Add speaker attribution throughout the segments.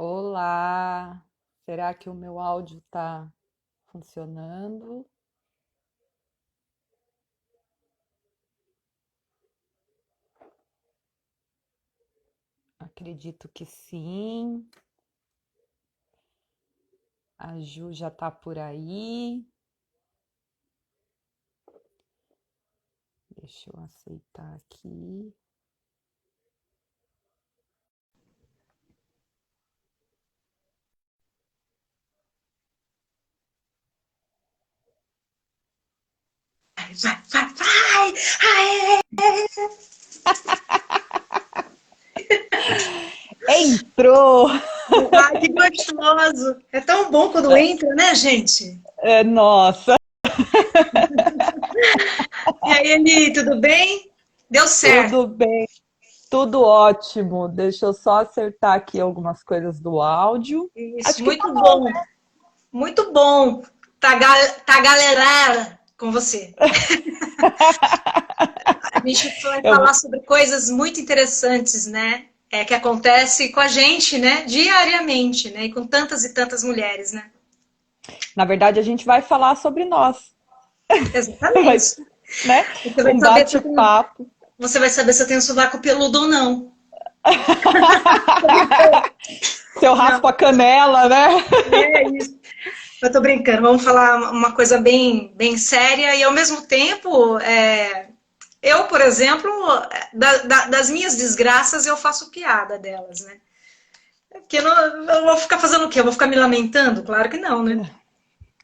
Speaker 1: Olá! Será que o meu áudio está funcionando? Acredito que sim. A Ju já está por aí. Deixa eu aceitar aqui.
Speaker 2: Vai! Aê!
Speaker 1: Entrou!
Speaker 2: Ai, que gostoso! É tão bom quando entra, né, gente?
Speaker 1: Nossa,
Speaker 2: E aí, Eli, tudo bem? Deu certo.
Speaker 1: tudo bem, tudo ótimo. Deixa eu só acertar aqui algumas coisas do áudio.
Speaker 2: Isso,
Speaker 1: Acho que tá
Speaker 2: muito
Speaker 1: bom.
Speaker 2: bom. Muito bom. Tá galerada com você. A gente vai
Speaker 1: Eu
Speaker 2: falar
Speaker 1: vou-
Speaker 2: sobre coisas muito interessantes, né? Que acontece com a gente, né? Diariamente, né? E com tantas e tantas mulheres, né?
Speaker 1: Na verdade, a gente vai falar sobre nós,
Speaker 2: Exatamente.
Speaker 1: mas, né?
Speaker 2: Você vai
Speaker 1: Um
Speaker 2: saber se eu tenho,
Speaker 1: bate-papo.
Speaker 2: você vai saber se eu tenho sovaco peludo ou não.
Speaker 1: Seu
Speaker 2: Não,
Speaker 1: raspa a canela, né?
Speaker 2: é isso. Eu tô brincando, vamos falar uma coisa bem séria e ao mesmo tempo, eu, por exemplo, das minhas desgraças eu faço piada delas, né? Porque eu vou ficar fazendo o quê? Eu vou ficar me lamentando? Claro que não, né?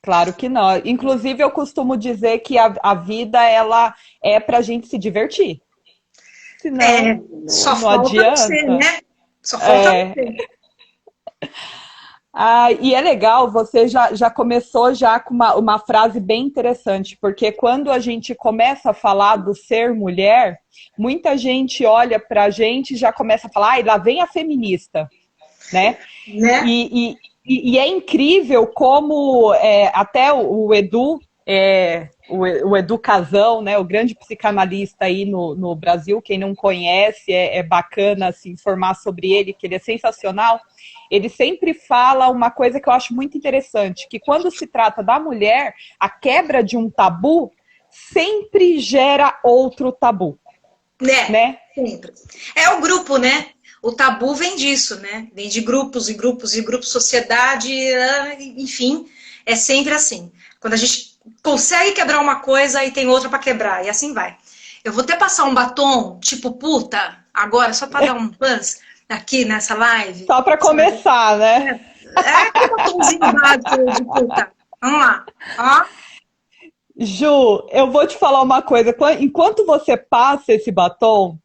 Speaker 1: Claro que não. Inclusive, eu costumo dizer que a vida ela é para a gente se divertir.
Speaker 2: É,
Speaker 1: Senão,
Speaker 2: só
Speaker 1: não
Speaker 2: falta você,
Speaker 1: adianta.
Speaker 2: né? Só falta
Speaker 1: É,
Speaker 2: você.
Speaker 1: e é legal, você já começou já com uma frase bem interessante, porque quando a gente começa a falar do ser mulher, muita gente olha para a gente e já começa a falar, ai, lá vem a feminista, né?
Speaker 2: Né?
Speaker 1: E é incrível como até o Edu, o Edu Casão, né, o grande psicanalista aí no Brasil, quem não conhece, é bacana se informar sobre ele, que ele é sensacional. Ele sempre fala uma coisa que eu acho muito interessante, que quando se trata da mulher, a quebra de um tabu sempre gera outro tabu,
Speaker 2: Né?
Speaker 1: né?
Speaker 2: Sempre. É o grupo, né? O tabu vem disso, né? Vem de grupos e grupos e grupos, sociedade, enfim, é sempre assim. Quando a gente consegue quebrar uma coisa e tem outra para quebrar, e assim vai. Eu vou até passar um batom, tipo puta, agora, só para dar um buzz aqui nessa live,
Speaker 1: Só para
Speaker 2: sabe?
Speaker 1: começar, né?
Speaker 2: É aquele batomzinho básico de puta. Vamos lá. Ó,
Speaker 1: Ju, eu vou te falar uma coisa. Enquanto você passa esse batom,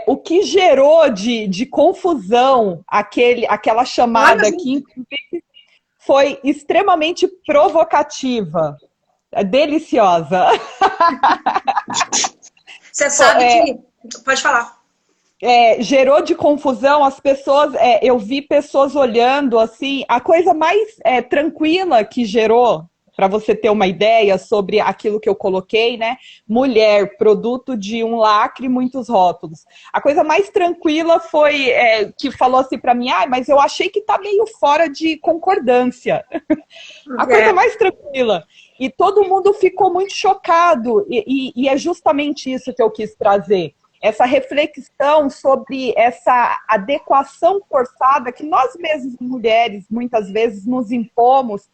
Speaker 1: o que gerou de confusão aquela
Speaker 2: olha,
Speaker 1: chamada que foi extremamente provocativa, deliciosa.
Speaker 2: você sabe que. Pode falar.
Speaker 1: Gerou de confusão as pessoas. Eu vi pessoas olhando assim, a coisa mais tranquila que gerou. Para você ter uma ideia sobre aquilo que eu coloquei, né? Mulher, produto de um lacre, muitos rótulos. A coisa mais tranquila foi que falou assim para mim, mas eu achei que tá meio fora de concordância. A coisa
Speaker 2: É,
Speaker 1: mais tranquila. E todo mundo ficou muito chocado. E é justamente isso que eu quis trazer. Essa reflexão sobre essa adequação forçada que nós mesmas, mulheres, muitas vezes nos impomos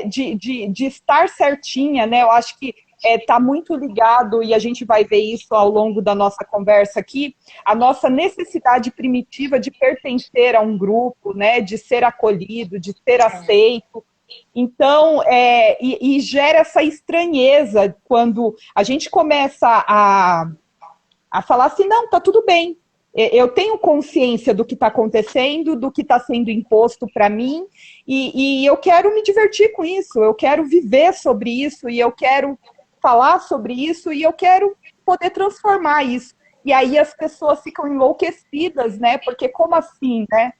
Speaker 1: de estar certinha, né? Eu acho que está muito ligado, e a gente vai ver isso ao longo da nossa conversa aqui, a nossa necessidade primitiva de pertencer a um grupo, né? De ser acolhido, de ser aceito. Então, e gera essa estranheza quando a gente começa a falar assim, não, tá tudo bem. Eu tenho consciência do que está acontecendo, do que está sendo imposto para mim, e eu quero me divertir com isso, eu quero viver sobre isso, e eu quero falar sobre isso, e eu quero poder transformar isso. E aí as pessoas ficam enlouquecidas, né? Porque como assim, né?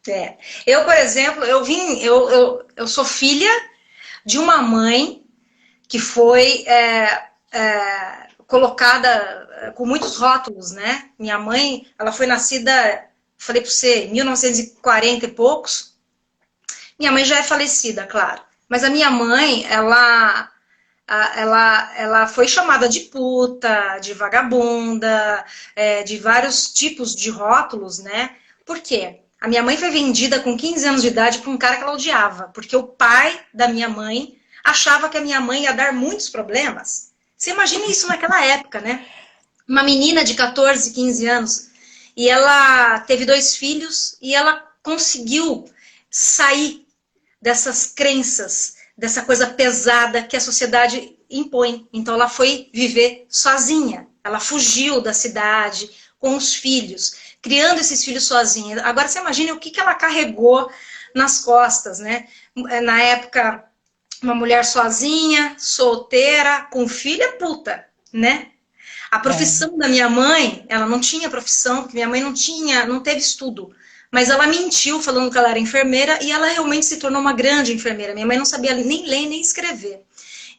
Speaker 2: é. Eu, por exemplo, eu sou filha de uma mãe que foi colocada com muitos rótulos, né? Minha mãe, ela foi nascida falei para você, 1940 e poucos. Minha mãe já é falecida, claro. Mas a minha mãe, ela foi chamada de puta, de vagabunda, de vários tipos de rótulos, né? Por quê? A minha mãe foi vendida com 15 anos de idade para um cara que ela odiava, porque o pai da minha mãe achava que a minha mãe ia dar muitos problemas. Você imagina isso naquela época, né? Uma menina de 14, 15 anos, e ela teve 2 filhos, e ela conseguiu sair dessas crenças, dessa coisa pesada que a sociedade impõe. Então ela foi viver sozinha. Ela fugiu da cidade com os filhos, criando esses filhos sozinha. Agora você imagina o que ela carregou nas costas, né? Na época, uma mulher sozinha, solteira, com filho é puta, né? A profissão da minha mãe, ela não tinha profissão, porque minha mãe não teve estudo. Mas ela mentiu falando que ela era enfermeira e ela realmente se tornou uma grande enfermeira. Minha mãe não sabia nem ler nem escrever.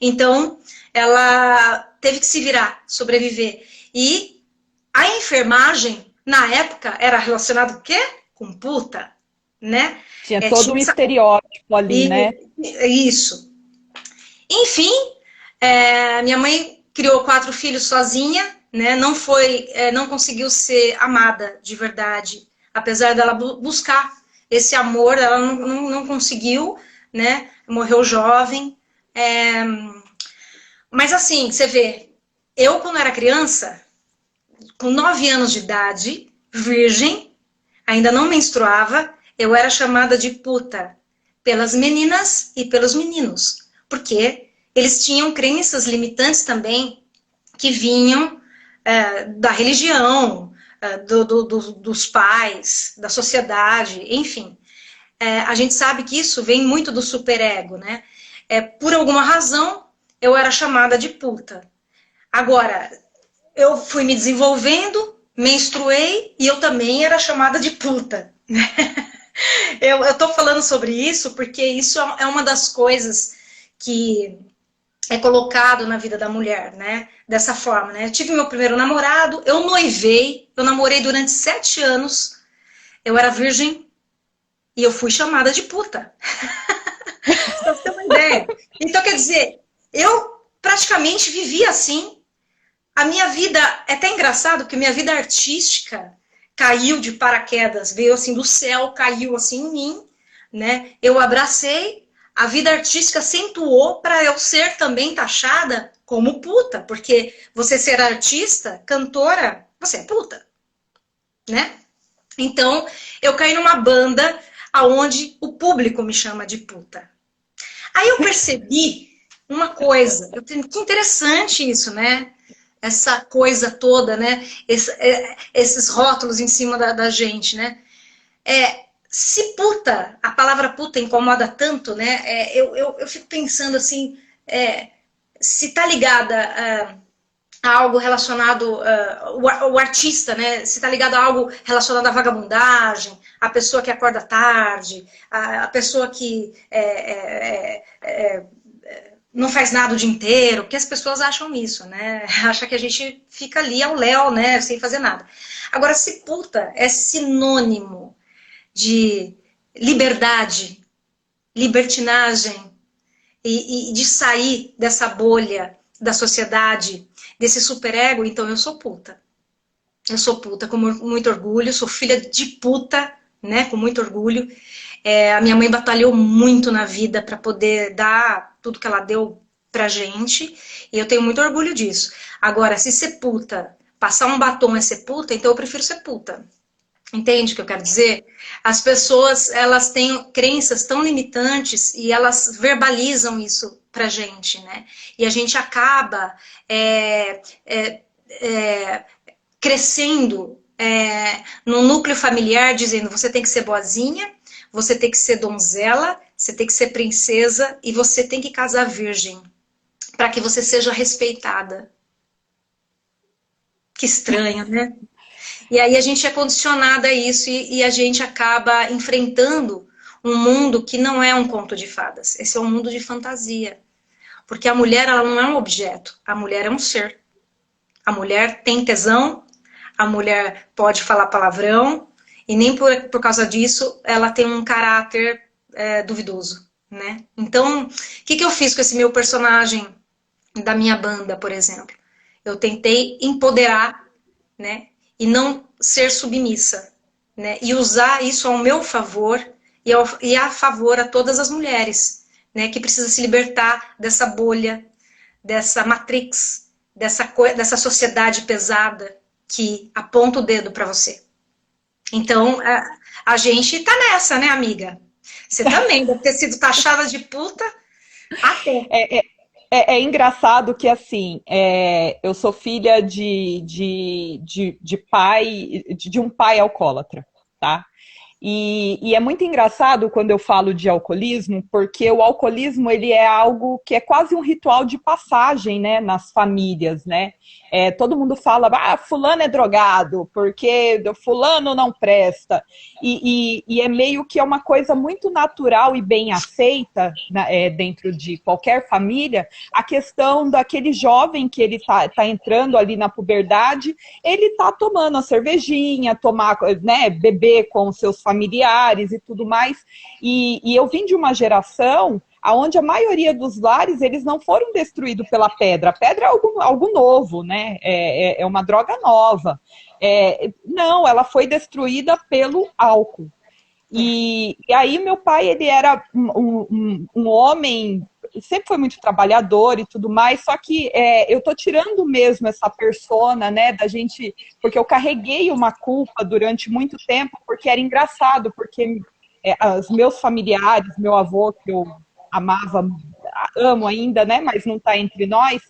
Speaker 2: Então, ela teve que se virar, sobreviver. E a enfermagem, na época, era relacionada com o quê? Com puta, né?
Speaker 1: Tinha todo um estereótipo ali, né?
Speaker 2: Isso. Enfim, minha mãe criou 4 filhos sozinha, né? Não conseguiu ser amada de verdade. Apesar dela buscar esse amor, ela não conseguiu, né? Morreu jovem. Mas assim, você vê, eu quando era criança, com 9 anos de idade, virgem, ainda não menstruava, eu era chamada de puta pelas meninas e pelos meninos. Porque eles tinham crenças limitantes também que vinham da religião, dos pais, da sociedade, enfim. A gente sabe que isso vem muito do superego, né? Por alguma razão, eu era chamada de puta. Agora, eu fui me desenvolvendo, menstruei, e eu também era chamada de puta. Eu tô falando sobre isso porque isso é uma das coisas que é colocado na vida da mulher, né? Dessa forma, né? Eu tive meu primeiro namorado, eu noivei, eu namorei durante 7 anos, eu era virgem e eu fui chamada de puta. Pra você ter uma ideia. Então, quer dizer, eu praticamente vivi assim. A minha vida, é até engraçado, porque minha vida artística caiu de paraquedas, veio assim do céu, caiu assim em mim, né? Eu abracei. A vida artística acentuou para eu ser também taxada como puta, porque você ser artista, cantora, você é puta, né? Então, eu caí numa banda aonde o público me chama de puta. Aí eu percebi uma coisa, que interessante isso, né? Essa coisa toda, né? Esses rótulos em cima da gente, né? Se puta, a palavra puta incomoda tanto, né? Eu fico pensando assim, se tá ligada a algo relacionado, o artista, né? Se tá ligado a algo relacionado à vagabundagem, a pessoa que acorda tarde, a pessoa que não faz nada o dia inteiro, porque as pessoas acham isso, né? Acham que a gente fica ali ao léu, né? Sem fazer nada. Agora, se puta é sinônimo de liberdade, libertinagem e de sair dessa bolha da sociedade, desse superego, então eu sou puta. Eu sou puta com muito orgulho, sou filha de puta, né, com muito orgulho. A minha mãe batalhou muito na vida para poder dar tudo que ela deu pra gente, e eu tenho muito orgulho disso. Agora, se ser puta, passar um batom é ser puta, então eu prefiro ser puta. Entende o que eu quero dizer? As pessoas, elas têm crenças tão limitantes e elas verbalizam isso pra gente, né? E a gente acaba crescendo no núcleo familiar dizendo você tem que ser boazinha, você tem que ser donzela, você tem que ser princesa e você tem que casar virgem para que você seja respeitada. Que estranho, né? E aí a gente é condicionada a isso e a gente acaba enfrentando um mundo que não é um conto de fadas. Esse é um mundo de fantasia. Porque a mulher, ela não é um objeto. A mulher é um ser. A mulher tem tesão, a mulher pode falar palavrão E nem por causa disso ela tem um caráter duvidoso, né? Então, o que eu fiz com esse meu personagem da minha banda, por exemplo? Eu tentei empoderar, né? E não ser submissa, né? E usar isso ao meu favor e a favor a todas as mulheres, né? Que precisam se libertar dessa bolha, dessa matrix, dessa sociedade pesada que aponta o dedo para você. Então, a gente tá nessa, né, amiga? Você também deve ter sido taxada de puta até.
Speaker 1: É engraçado que, assim, eu sou filha de pai, de um pai alcoólatra, tá? E é muito engraçado quando eu falo de alcoolismo, porque o alcoolismo, ele é algo que é quase um ritual de passagem, né, nas famílias, né? Todo mundo fala, fulano é drogado, porque fulano não presta. E é meio que uma coisa muito natural e bem aceita, né, dentro de qualquer família, a questão daquele jovem que ele tá entrando ali na puberdade, ele tá tomando a cervejinha, né, beber com seus familiares e tudo mais. E eu vim de uma geração onde a maioria dos lares, eles não foram destruídos pela pedra. A pedra é algo novo, né? É uma droga nova. Não, ela foi destruída pelo álcool. E aí meu pai, ele era um homem, sempre foi muito trabalhador e tudo mais, só que eu tô tirando mesmo essa persona, né, da gente, porque eu carreguei uma culpa durante muito tempo, porque era engraçado, porque os meus familiares, meu avô, que eu amava, amo ainda, né, mas não está entre nós,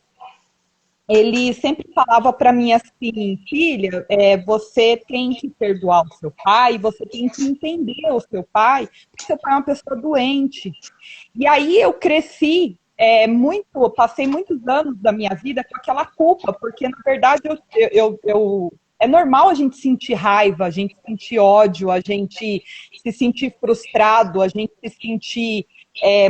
Speaker 1: ele sempre falava para mim assim, filha, você tem que perdoar o seu pai, você tem que entender o seu pai, porque seu pai é uma pessoa doente. E aí eu cresci passei muitos anos da minha vida com aquela culpa, porque na verdade é normal a gente sentir raiva, a gente sentir ódio, a gente se sentir frustrado, a gente se sentir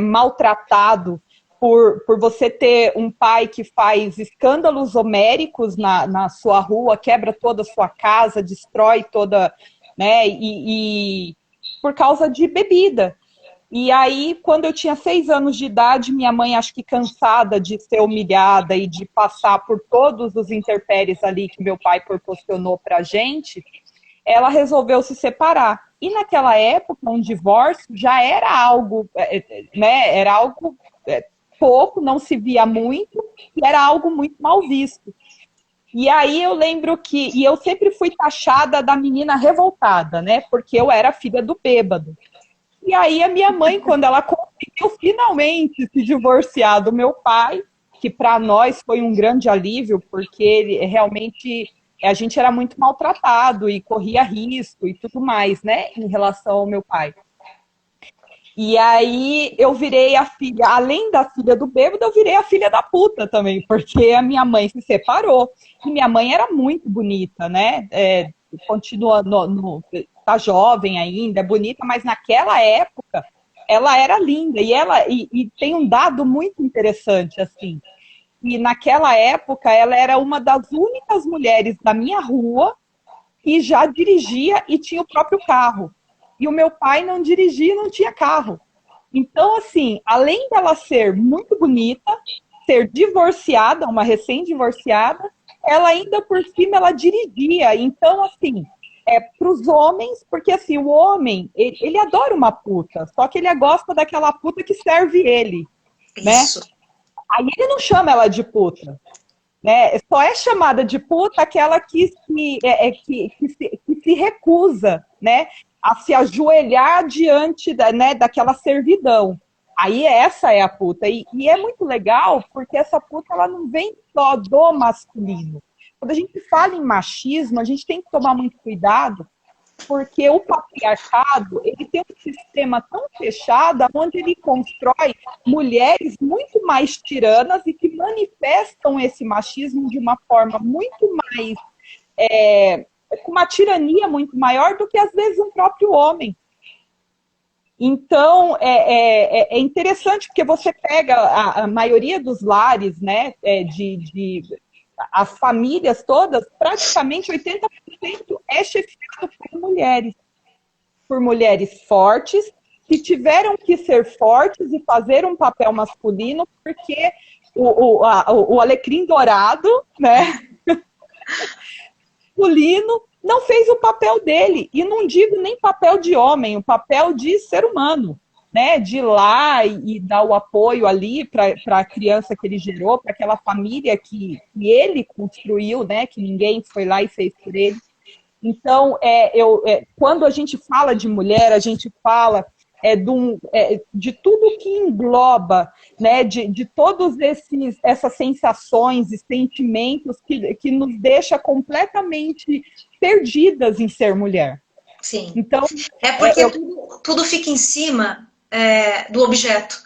Speaker 1: maltratado por você ter um pai que faz escândalos homéricos na sua rua, quebra toda a sua casa, destrói toda, né, e por causa de bebida. E aí, quando eu tinha 6 anos de idade, minha mãe, acho que cansada de ser humilhada e de passar por todos os intempéries ali que meu pai proporcionou pra gente, ela resolveu se separar. E naquela época, um divórcio já era algo, né, era algo pouco, não se via muito, e era algo muito mal visto. E aí eu lembro e eu sempre fui taxada da menina revoltada, né, porque eu era filha do bêbado. E aí a minha mãe, quando ela conseguiu finalmente se divorciar do meu pai, que para nós foi um grande alívio, porque ele realmente a gente era muito maltratado e corria risco e tudo mais, né, em relação ao meu pai. E aí eu virei a filha, além da filha do bêbado, eu virei a filha da puta também, porque a minha mãe se separou. E minha mãe era muito bonita, né? Continua tá jovem ainda, é bonita, mas naquela época ela era linda. E tem um dado muito interessante, assim. E naquela época ela era uma das únicas mulheres da minha rua que já dirigia e tinha o próprio carro. E o meu pai não dirigia, não tinha carro. Então, assim, além dela ser muito bonita, ser divorciada, uma recém-divorciada, ela ainda por cima ela dirigia. Então, assim, para os homens, porque assim, o homem, ele adora uma puta, só que ele gosta daquela puta que serve ele, né?
Speaker 2: Isso.
Speaker 1: Aí ele não chama ela de puta, né? Só é chamada de puta aquela que se recusa, né, a se ajoelhar diante daquela servidão. Aí essa é a puta. E é muito legal, porque essa puta ela não vem só do masculino. Quando a gente fala em machismo, a gente tem que tomar muito cuidado, porque o patriarcado ele tem um sistema tão fechado, onde ele constrói mulheres muito mais tiranas e que manifestam esse machismo de uma forma muito mais, com uma tirania muito maior do que às vezes um próprio homem. Então, é interessante, porque você pega a maioria dos lares, né, as famílias todas, praticamente 80% é chefiado por mulheres. por mulheres fortes, que tiveram que ser fortes e fazer um papel masculino, porque o alecrim dourado, né, masculino, não fez o papel dele. E não digo nem papel de homem, o papel de ser humano, né? De ir lá e dar o apoio ali para a criança que ele gerou, para aquela família que ele construiu, né? Que ninguém foi lá e fez por ele. Então, quando a gente fala de mulher, a gente fala de tudo que engloba, né, de todos essas sensações e sentimentos que nos deixa completamente perdidas em ser mulher.
Speaker 2: Sim.
Speaker 1: Então,
Speaker 2: é porque tudo fica em cima do objeto,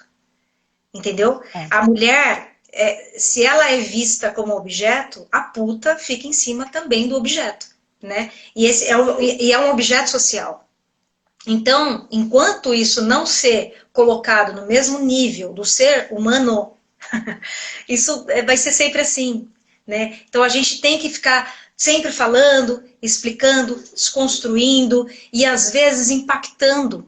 Speaker 2: entendeu? A mulher, se ela é vista como objeto, a puta fica em cima também do objeto, né? E esse é um objeto social. Então, enquanto isso não ser colocado no mesmo nível do ser humano, isso vai ser sempre assim, né? Então a gente tem que ficar sempre falando, explicando, desconstruindo e às vezes impactando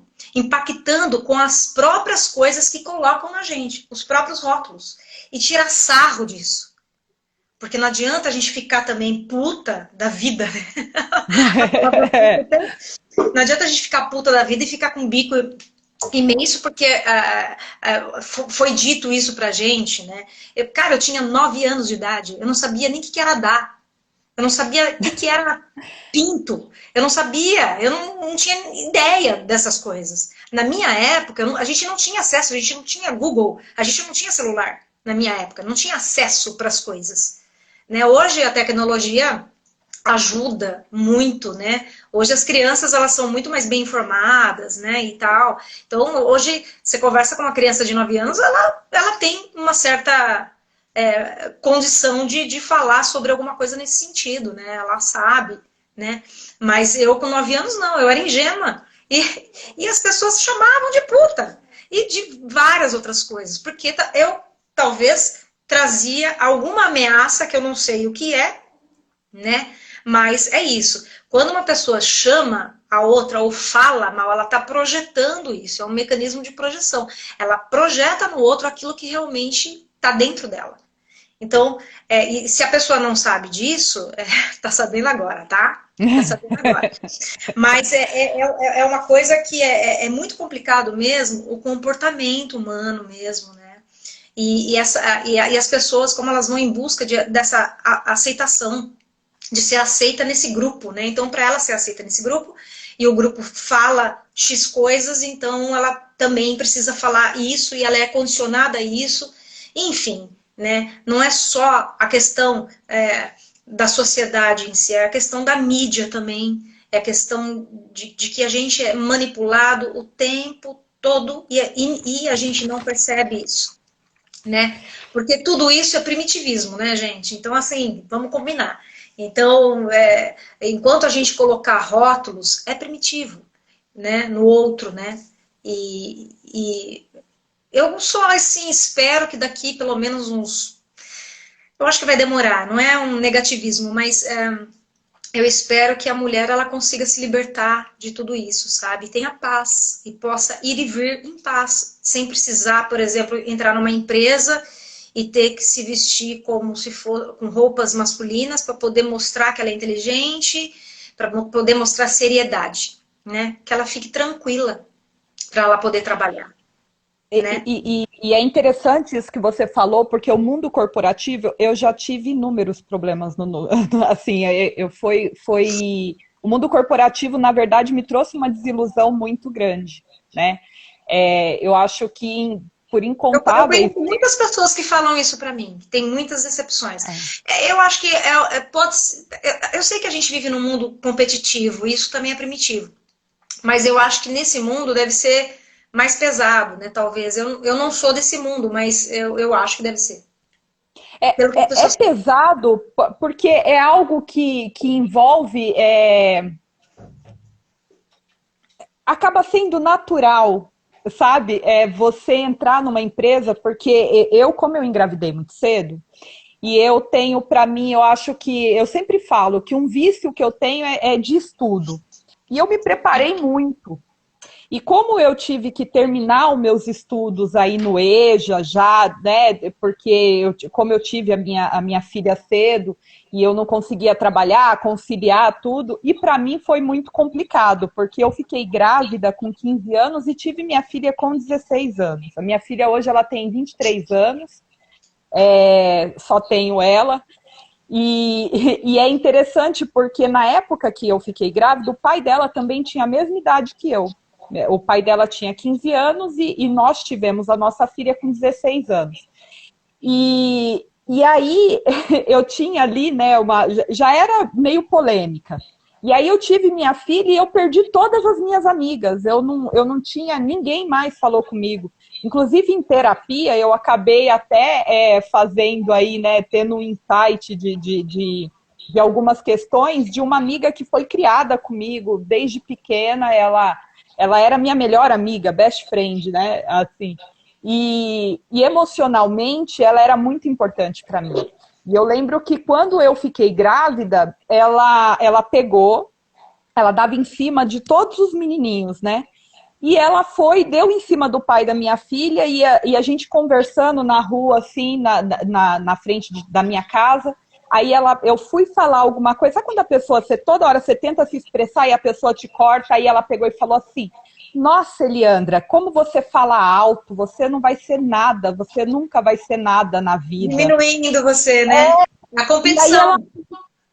Speaker 2: com as próprias coisas que colocam na gente, os próprios rótulos, e tirar sarro disso. Porque não adianta a gente ficar também puta da vida, né? Não adianta a gente ficar puta da vida e ficar com o bico imenso, porque foi dito isso pra gente, né? Eu tinha 9 anos de idade, eu não sabia nem o que era dar. Eu não sabia o que era pinto. Eu não sabia, eu não tinha ideia dessas coisas. Na minha época, a gente não tinha acesso, a gente não tinha Google, a gente não tinha celular na minha época, não tinha acesso para as coisas. Né? Hoje a tecnologia ajuda muito, né? Hoje as crianças, elas são muito mais bem informadas, né, e tal. Então, hoje, você conversa com uma criança de 9 anos, ela tem uma certa condição de falar sobre alguma coisa nesse sentido, né? Ela sabe, né? Mas eu, com 9 anos, não. Eu era ingênua. E as pessoas chamavam de puta. E de várias outras coisas. Porque eu, talvez, trazia alguma ameaça que eu não sei o que é, né? Mas é isso. Quando uma pessoa chama a outra ou fala mal, ela está projetando isso. É um mecanismo de projeção. Ela projeta no outro aquilo que realmente está dentro dela. Então, e se a pessoa não sabe disso, tá sabendo agora, tá? Tá sabendo agora. Mas é uma coisa que é muito complicado mesmo, o comportamento humano mesmo, né? E as pessoas, como elas vão em busca dessa aceitação, de ser aceita nesse grupo, né? Então, para ela ser aceita nesse grupo, e o grupo fala X coisas, então ela também precisa falar isso, e ela é condicionada a isso, enfim, né? Não é só a questão da sociedade em si, é a questão da mídia também, é a questão de que a gente é manipulado o tempo todo e a gente não percebe isso, né? Porque tudo isso é primitivismo, né, gente? Então, assim, vamos combinar. Então, enquanto a gente colocar rótulos, é primitivo, né, no outro, né, e eu só, assim, espero que daqui pelo menos eu acho que vai demorar, não é um negativismo, mas eu espero que a mulher, ela consiga se libertar de tudo isso, sabe, tenha paz, e possa ir e vir em paz, sem precisar, por exemplo, entrar numa empresa e ter que se vestir como se for com roupas masculinas para poder mostrar que ela é inteligente, para poder mostrar seriedade, né? Que ela fique tranquila para ela poder trabalhar. Né?
Speaker 1: E é interessante isso que você falou, porque o mundo corporativo, eu já tive inúmeros problemas assim, o mundo corporativo, na verdade, me trouxe uma desilusão muito grande, né? Eu acho que por incontáveis...
Speaker 2: Eu conheço muitas pessoas que falam isso pra mim, que tem muitas decepções. Eu acho que eu sei que a gente vive num mundo competitivo, e isso também é primitivo. Mas eu acho que nesse mundo deve ser mais pesado, né? Talvez. Eu não sou desse mundo, mas eu acho que deve ser.
Speaker 1: É pesado porque é algo que envolve... acaba sendo natural, sabe, você entrar numa empresa, porque como eu engravidei muito cedo, e eu tenho, para mim, eu acho que, eu sempre falo que um vício que eu tenho é de estudo. E eu me preparei muito, E como eu tive que terminar os meus estudos aí no EJA já, né, porque como eu tive a minha filha cedo e eu não conseguia trabalhar, conciliar tudo, e para mim foi muito complicado, porque eu fiquei grávida com 15 anos e tive minha filha com 16 anos. A minha filha hoje ela tem 23 anos, só tenho ela. E é interessante porque na época que eu fiquei grávida, o pai dela também tinha a mesma idade que eu. O pai dela tinha 15 anos e nós tivemos a nossa filha com 16 anos. E aí eu tinha ali, né, já era meio polêmica. E aí eu tive minha filha e eu perdi todas as minhas amigas. Eu não tinha, ninguém mais falou comigo. Inclusive em terapia eu acabei até fazendo aí, né, tendo um insight de algumas questões de uma amiga que foi criada comigo desde pequena. Ela era minha melhor amiga, best friend, né, assim. E emocionalmente ela era muito importante para mim. E eu lembro que quando eu fiquei grávida, ela dava em cima de todos os menininhos, né? E ela deu em cima do pai da minha filha e a gente conversando na rua, assim, na frente da minha casa. Aí eu fui falar alguma coisa. Sabe quando a pessoa, toda hora você tenta se expressar e a pessoa te corta? Aí ela pegou e falou assim: nossa, Eliandra, como você fala alto, você não vai ser nada, você nunca vai ser nada na vida.
Speaker 2: Diminuindo você, né? A competição.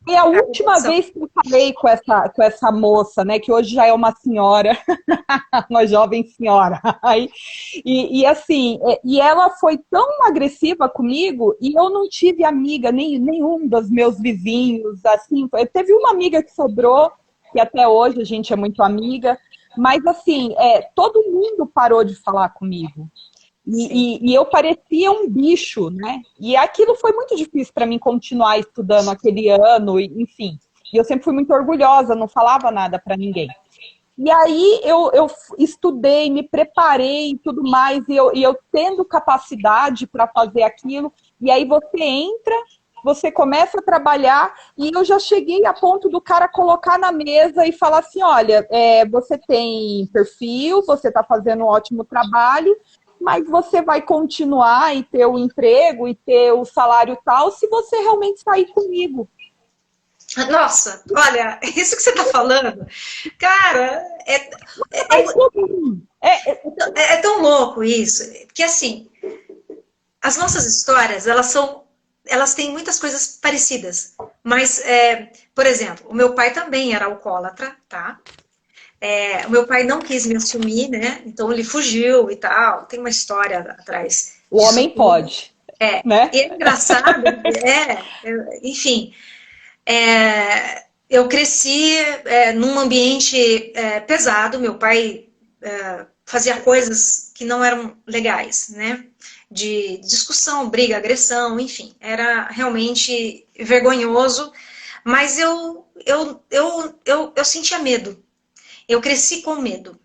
Speaker 1: E a última vez que eu falei com essa moça, né, que hoje já é uma senhora, uma jovem senhora, e assim, e ela foi tão agressiva comigo, e eu não tive amiga, nenhum dos meus vizinhos, assim, teve uma amiga que sobrou, que até hoje a gente é muito amiga, mas assim, todo mundo parou de falar comigo. E eu parecia um bicho, né? E aquilo foi muito difícil para mim continuar estudando aquele ano, enfim. E eu sempre fui muito orgulhosa, não falava nada para ninguém. E aí eu estudei, me preparei e tudo mais, e eu tendo capacidade para fazer aquilo, e aí você começa a trabalhar, e eu já cheguei a ponto do cara colocar na mesa e falar assim: olha, você tem perfil, você está fazendo um ótimo trabalho, mas você vai continuar e ter o emprego e ter o salário tal se você realmente sair comigo.
Speaker 2: Nossa, olha, isso que você está falando, cara, é tão louco isso, que assim, as nossas histórias, elas têm muitas coisas parecidas, mas, por exemplo, o meu pai também era alcoólatra, tá? O meu pai não quis me assumir, né? Então ele fugiu e tal. Tem uma história atrás.
Speaker 1: O homem pode. Né?
Speaker 2: E é engraçado, enfim. Eu cresci num ambiente pesado. Meu pai fazia coisas que não eram legais, né? De discussão, briga, agressão, enfim. Era realmente vergonhoso. Mas eu sentia medo. Eu cresci com medo.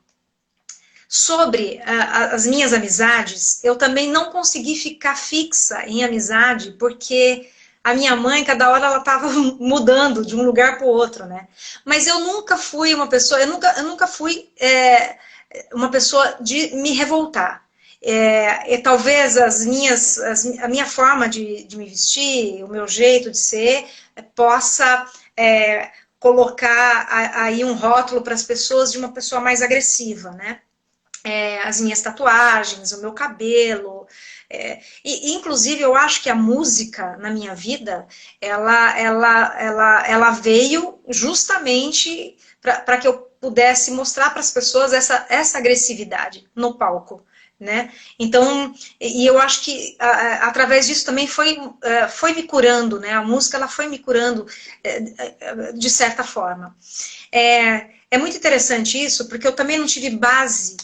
Speaker 2: Sobre as minhas amizades, eu também não consegui ficar fixa em amizade, porque a minha mãe, cada hora, ela estava mudando de um lugar para o outro, né? Mas eu nunca fui uma pessoa, eu nunca fui uma pessoa de me revoltar. E talvez a minha forma de me vestir, o meu jeito de ser, possa colocar aí um rótulo para as pessoas de uma pessoa mais agressiva, né? As minhas tatuagens, o meu cabelo. E inclusive, eu acho que a música na minha vida, ela veio justamente para que eu pudesse mostrar para as pessoas essa agressividade no palco. Né? Então, e eu acho que através disso também foi me curando, né? A música ela foi me curando de certa forma. É muito interessante isso, porque eu também não tive base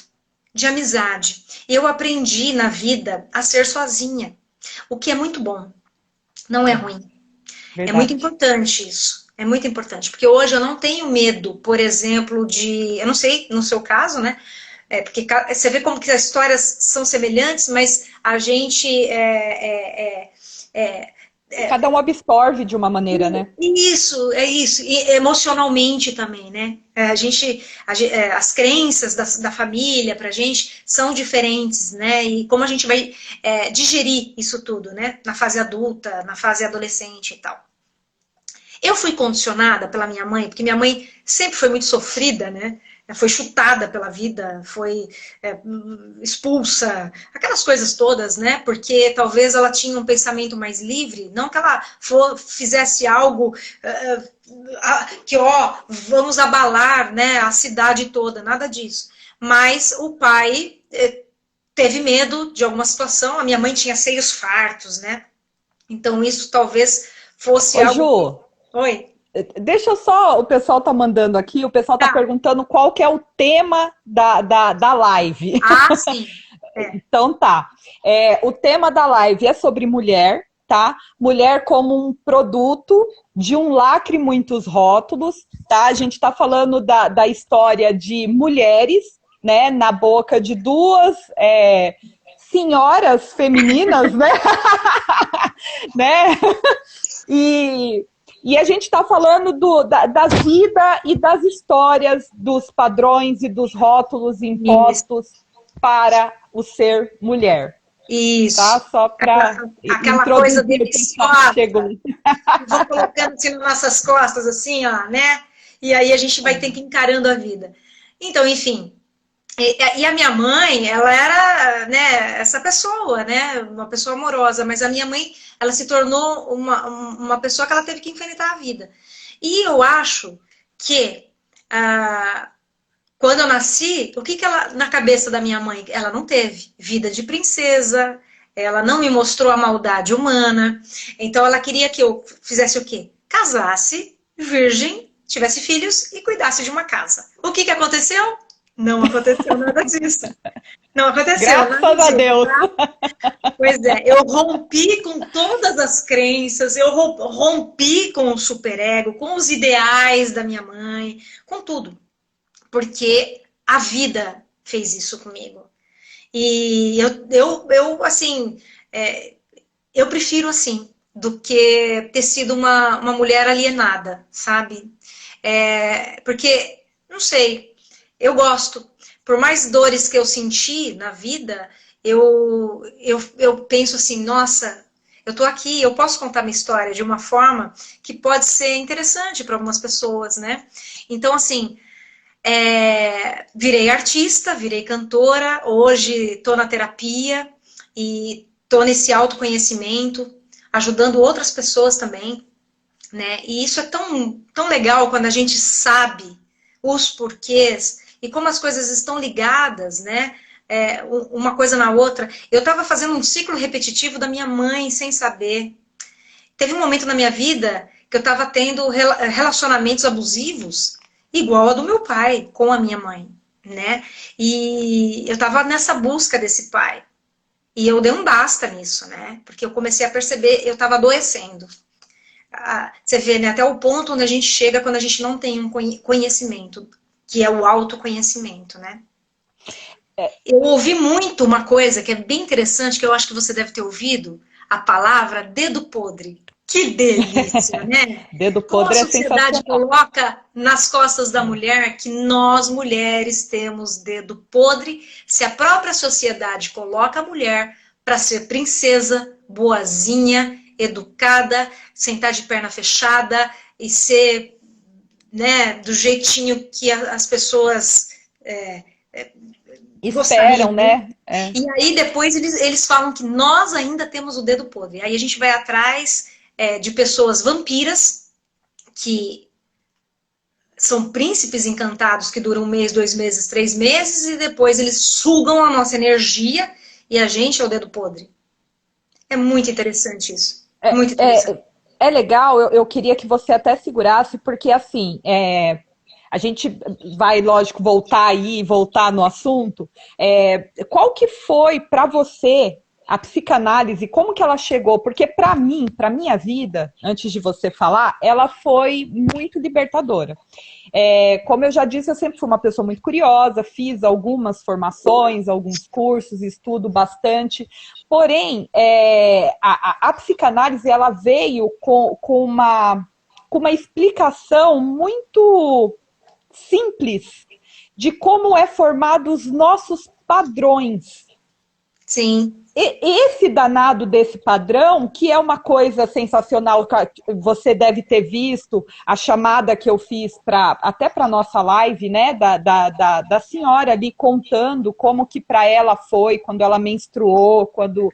Speaker 2: de amizade. Eu aprendi na vida a ser sozinha, o que é muito bom, não é ruim. Verdade. É muito importante isso. É muito importante, porque hoje eu não tenho medo, por exemplo, eu não sei, no seu caso, né? Porque você vê como que as histórias são semelhantes, mas a gente
Speaker 1: Cada um absorve de uma maneira, né?
Speaker 2: Isso, é isso. E emocionalmente também, né? As crenças da família pra gente são diferentes, né? E como a gente vai digerir isso tudo, né? Na fase adulta, na fase adolescente e tal. Eu fui condicionada pela minha mãe, porque minha mãe sempre foi muito sofrida, né? Foi chutada pela vida, foi expulsa, aquelas coisas todas, né? Porque talvez ela tinha um pensamento mais livre, não que ela fizesse algo que, ó, vamos abalar, né, a cidade toda, nada disso. Mas o pai teve medo de alguma situação, a minha mãe tinha seios fartos, né? Então isso talvez fosse
Speaker 1: Ô,
Speaker 2: algo...
Speaker 1: Ju,
Speaker 2: Oi?
Speaker 1: deixa eu só, o pessoal tá mandando aqui, o pessoal tá perguntando qual que é o tema da live.
Speaker 2: Ah, sim.
Speaker 1: Então tá. O tema da live é sobre mulher, tá? Mulher como um produto de um lacre e muitos rótulos, tá? A gente tá falando da história de mulheres, né? Na boca de duas senhoras femininas, né? né? E a gente está falando da vida e das histórias, dos padrões e dos rótulos impostos para o ser mulher.
Speaker 2: Isso.
Speaker 1: Tá? Só para
Speaker 2: aquela coisa deliciosa. Vão colocando assim nas nossas costas, assim, ó, né? E aí a gente vai ter que ir encarando a vida. Então, enfim. E a minha mãe, ela era, né, essa pessoa, né, uma pessoa amorosa, mas a minha mãe, ela se tornou uma pessoa que ela teve que enfrentar a vida. E eu acho que, quando eu nasci, o que ela, na cabeça da minha mãe, ela não teve vida de princesa, ela não me mostrou a maldade humana, então ela queria que eu fizesse o quê? Casasse, virgem, tivesse filhos e cuidasse de uma casa. O que aconteceu? Não aconteceu nada disso. Não aconteceu
Speaker 1: Graças
Speaker 2: nada disso.
Speaker 1: a Deus.
Speaker 2: Tá? Pois é, eu rompi com todas as crenças, eu rompi com o superego, com os ideais da minha mãe, com tudo. Porque a vida fez isso comigo. E eu assim, eu prefiro assim, do que ter sido uma mulher alienada, sabe? Porque, não sei, eu gosto. Por mais dores que eu senti na vida, eu penso assim, nossa, eu tô aqui, eu posso contar minha história de uma forma que pode ser interessante para algumas pessoas, né? Então, assim, virei artista, virei cantora, hoje tô na terapia e tô nesse autoconhecimento, ajudando outras pessoas também, né? E isso é tão legal quando a gente sabe os porquês e como as coisas estão ligadas, né? Uma coisa na outra. Eu estava fazendo um ciclo repetitivo da minha mãe sem saber. Teve um momento na minha vida que eu estava tendo relacionamentos abusivos igual a do meu pai com a minha mãe, né? E eu estava nessa busca desse pai. E eu dei um basta nisso, né? Porque eu comecei a perceber, eu estava adoecendo. Você vê, né? Até o ponto onde a gente chega quando a gente não tem um conhecimento, que é o autoconhecimento, né? Eu ouvi muito uma coisa que é bem interessante, que eu acho que você deve ter ouvido, a palavra dedo podre. Que delícia, né?
Speaker 1: Dedo
Speaker 2: Como
Speaker 1: podre
Speaker 2: a sociedade coloca nas costas da mulher que nós, mulheres, temos dedo podre, se a própria sociedade coloca a mulher para ser princesa, boazinha, educada, sentar de perna fechada e ser, né, do jeitinho que as pessoas
Speaker 1: esperam, né?
Speaker 2: E aí depois eles falam que nós ainda temos o dedo podre. Aí a gente vai atrás de pessoas vampiras, que são príncipes encantados que duram 1 mês, 2 meses, 3 meses, e depois eles sugam a nossa energia e a gente é o dedo podre. É muito interessante isso. Muito interessante.
Speaker 1: É legal, eu queria que você até segurasse, porque assim, a gente vai, lógico, voltar no assunto. Qual que foi para você a psicanálise, como que ela chegou? Porque para mim, para minha vida, antes de você falar, ela foi muito libertadora. Como eu já disse, eu sempre fui uma pessoa muito curiosa, fiz algumas formações, alguns cursos, estudo bastante. Porém, a psicanálise ela veio com uma explicação muito simples de como é formado os nossos padrões.
Speaker 2: Sim.
Speaker 1: Esse danado desse padrão, que é uma coisa sensacional, você deve ter visto a chamada que eu fiz até para a nossa live, né, da senhora ali contando como que para ela foi quando ela menstruou, quando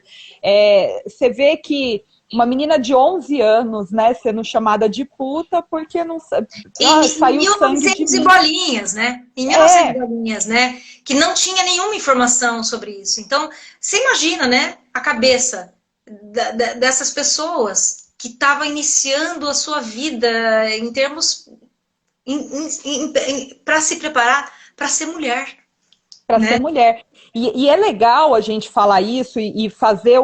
Speaker 1: você vê que uma menina de 11 anos, né, sendo chamada de puta porque não saiu sangue de mim.
Speaker 2: Bolinhas, né? Em 1900 bolinhas, né? Que não tinha nenhuma informação sobre isso. Então, você imagina, né? A cabeça dessas pessoas que estavam iniciando a sua vida em termos para se preparar para ser mulher.
Speaker 1: Para ser mulher. E é legal a gente falar isso e fazer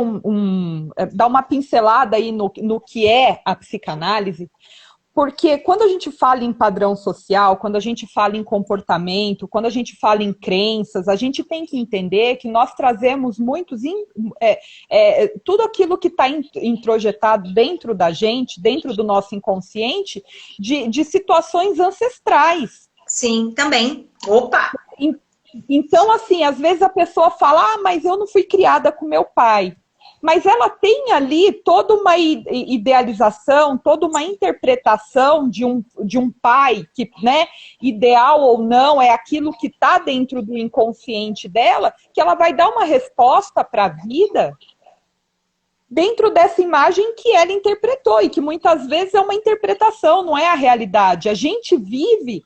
Speaker 1: dar uma pincelada aí no que é a psicanálise, porque quando a gente fala em padrão social, quando a gente fala em comportamento, quando a gente fala em crenças, a gente tem que entender que nós trazemos tudo aquilo que está introjetado dentro da gente, dentro do nosso inconsciente, de situações ancestrais.
Speaker 2: Sim, também. Opa!
Speaker 1: Então, assim, às vezes a pessoa fala, mas eu não fui criada com meu pai. Mas ela tem ali toda uma idealização, toda uma interpretação de um pai que, né, ideal ou não, é aquilo que está dentro do inconsciente dela, que ela vai dar uma resposta para a vida dentro dessa imagem que ela interpretou, e que muitas vezes é uma interpretação, não é a realidade. A gente vive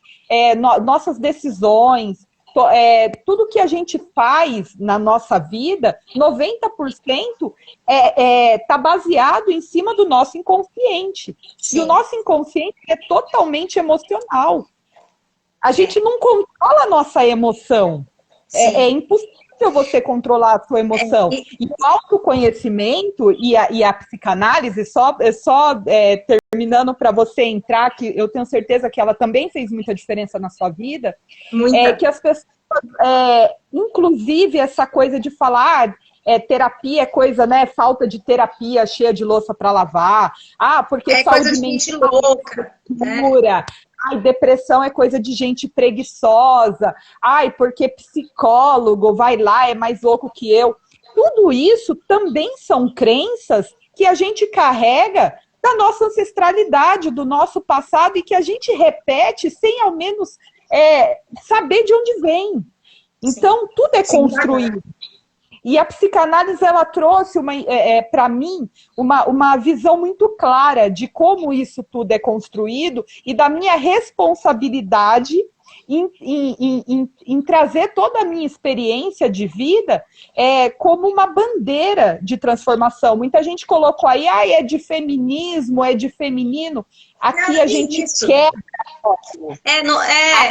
Speaker 1: nossas decisões, tudo que a gente faz na nossa vida, 90% tá baseado em cima do nosso inconsciente. Sim. E o nosso inconsciente é totalmente emocional. A gente não controla a nossa emoção. É impossível você controlar a sua emoção. E o autoconhecimento e a psicanálise, terminando para você entrar, que eu tenho certeza que ela também fez muita diferença na sua vida, que as pessoas, inclusive essa coisa de falar, terapia é coisa, né, falta de terapia, cheia de louça para lavar, porque saúde mental
Speaker 2: louca,
Speaker 1: pura. Ai, depressão é coisa de gente preguiçosa. Ai, porque psicólogo vai lá, é mais louco que eu. Tudo isso também são crenças que a gente carrega da nossa ancestralidade, do nosso passado, e que a gente repete sem ao menos saber de onde vem. Então, tudo é construído. E a psicanálise, ela trouxe, para mim, uma visão muito clara de como isso tudo é construído e da minha responsabilidade em trazer toda a minha experiência de vida como uma bandeira de transformação. Muita gente colocou aí, é de feminismo, é de feminino. Aqui a gente quer...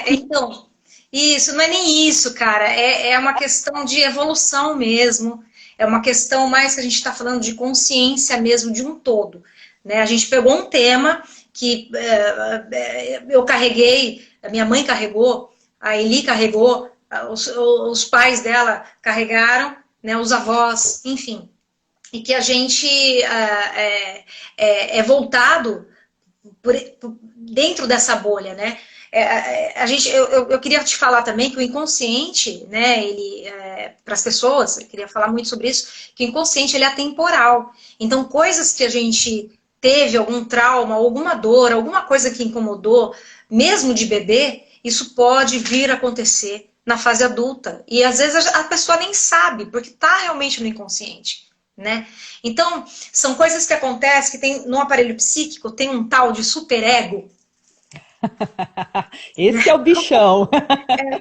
Speaker 2: Então... Isso, não é nem isso, cara. É uma questão de evolução mesmo. É uma questão mais que a gente está falando de consciência mesmo de um todo. Né? A gente pegou um tema que eu carreguei, a minha mãe carregou, a Eli carregou, os pais dela carregaram, né, os avós, enfim. E que a gente é voltado dentro dessa bolha, né? Eu queria te falar também que o inconsciente, né, para as pessoas, eu queria falar muito sobre isso, que o inconsciente ele é atemporal. Então, coisas que a gente teve, algum trauma, alguma dor, alguma coisa que incomodou, mesmo de bebê, isso pode vir a acontecer na fase adulta. E às vezes a pessoa nem sabe, porque está realmente no inconsciente. Né? Então, são coisas que acontecem, que no aparelho psíquico tem um tal de superego.
Speaker 1: Esse é o bichão.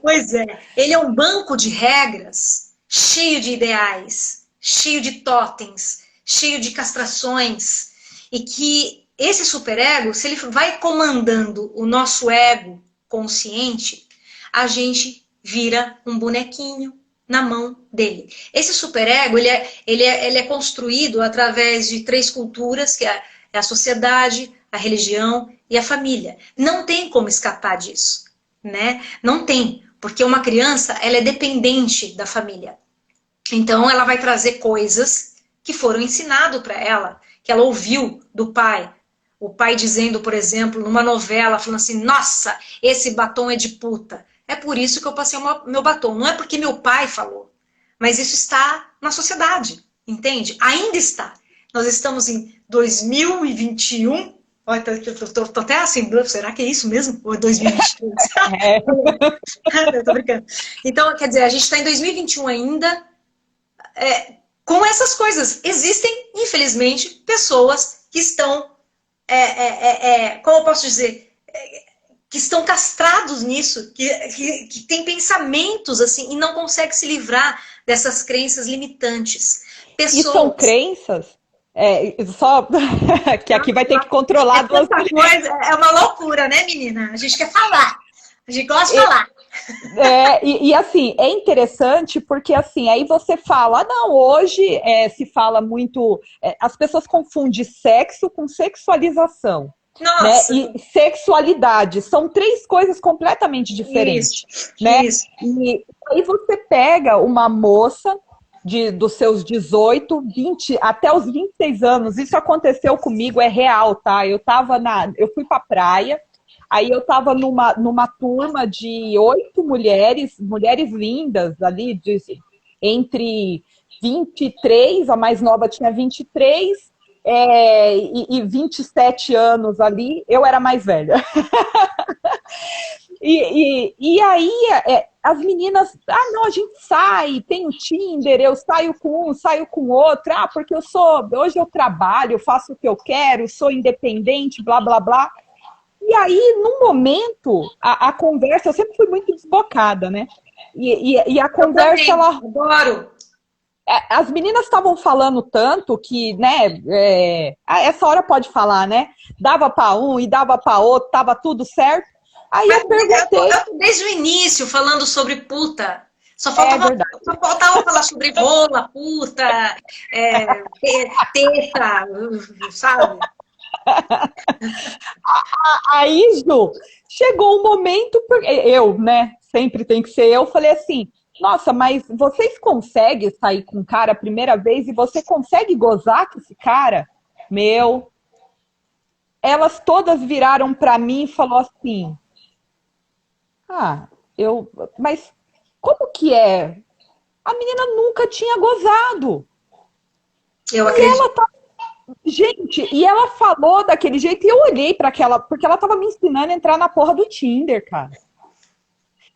Speaker 2: Pois é. Ele é um banco de regras, cheio de ideais, cheio de totens, cheio de castrações. E que esse superego, se ele vai comandando o nosso ego consciente, a gente vira um bonequinho, na mão dele. Esse superego, ele é construído através de 3 culturas, que é a sociedade, a religião e a família. Não tem como escapar disso, né? Não tem, porque uma criança, ela é dependente da família. Então, ela vai trazer coisas que foram ensinadas para ela, que ela ouviu do pai. O pai dizendo, por exemplo, numa novela, falando assim, nossa, esse batom é de puta. É por isso que eu passei o meu batom. Não é porque meu pai falou, mas isso está na sociedade, entende? Ainda está. Nós estamos em 2021. Olha, tô até assim, será que é isso mesmo? Ou é 2023? Eu tô brincando. Então, quer dizer, a gente está em 2021 ainda, com essas coisas. Existem, infelizmente, pessoas que estão, como eu posso dizer, que estão castrados nisso, que têm pensamentos assim e não conseguem se livrar dessas crenças limitantes.
Speaker 1: E são crenças? Só que aqui vai ter que controlar duas
Speaker 2: coisas. É uma loucura, né, menina? A gente quer falar. A gente gosta de falar.
Speaker 1: E assim, é interessante porque assim, aí você fala, não, hoje se fala muito, as pessoas confundem sexo com sexualização.
Speaker 2: Nossa.
Speaker 1: Né? E sexualidade, são 3 coisas completamente diferentes. Né?
Speaker 2: Isso.
Speaker 1: E aí você pega uma moça dos seus 18, 20, até os 26 anos, isso aconteceu comigo, é real, tá? Eu fui pra praia, aí eu tava numa turma de 8 mulheres lindas ali, entre 23, a mais nova tinha 23, e 27 anos ali, eu era mais velha. E aí, as meninas, não, a gente sai, tem o Tinder, eu saio com um, saio com outro, porque hoje eu trabalho, eu faço o que eu quero, sou independente, blá, blá, blá. E aí, num momento, a conversa, eu sempre fui muito desbocada, né? E a conversa,
Speaker 2: eu adoro.
Speaker 1: As meninas estavam falando tanto que, né, essa hora pode falar, né? Dava para um e dava para outro, tava tudo certo. Aí eu perguntei.
Speaker 2: Eu desde o início falando sobre puta. Só faltava falar sobre rola, puta, teta, sabe?
Speaker 1: Aí, Ju, chegou um momento, eu, né, sempre tem que ser eu, falei assim, nossa, mas vocês conseguem sair com um cara a primeira vez e você consegue gozar com esse cara? Meu, elas todas viraram para mim e falou assim, mas como que é? A menina nunca tinha gozado.
Speaker 2: Eu acredito.
Speaker 1: Gente, e ela falou daquele jeito e eu olhei para aquela, porque ela tava me ensinando a entrar na porra do Tinder, cara.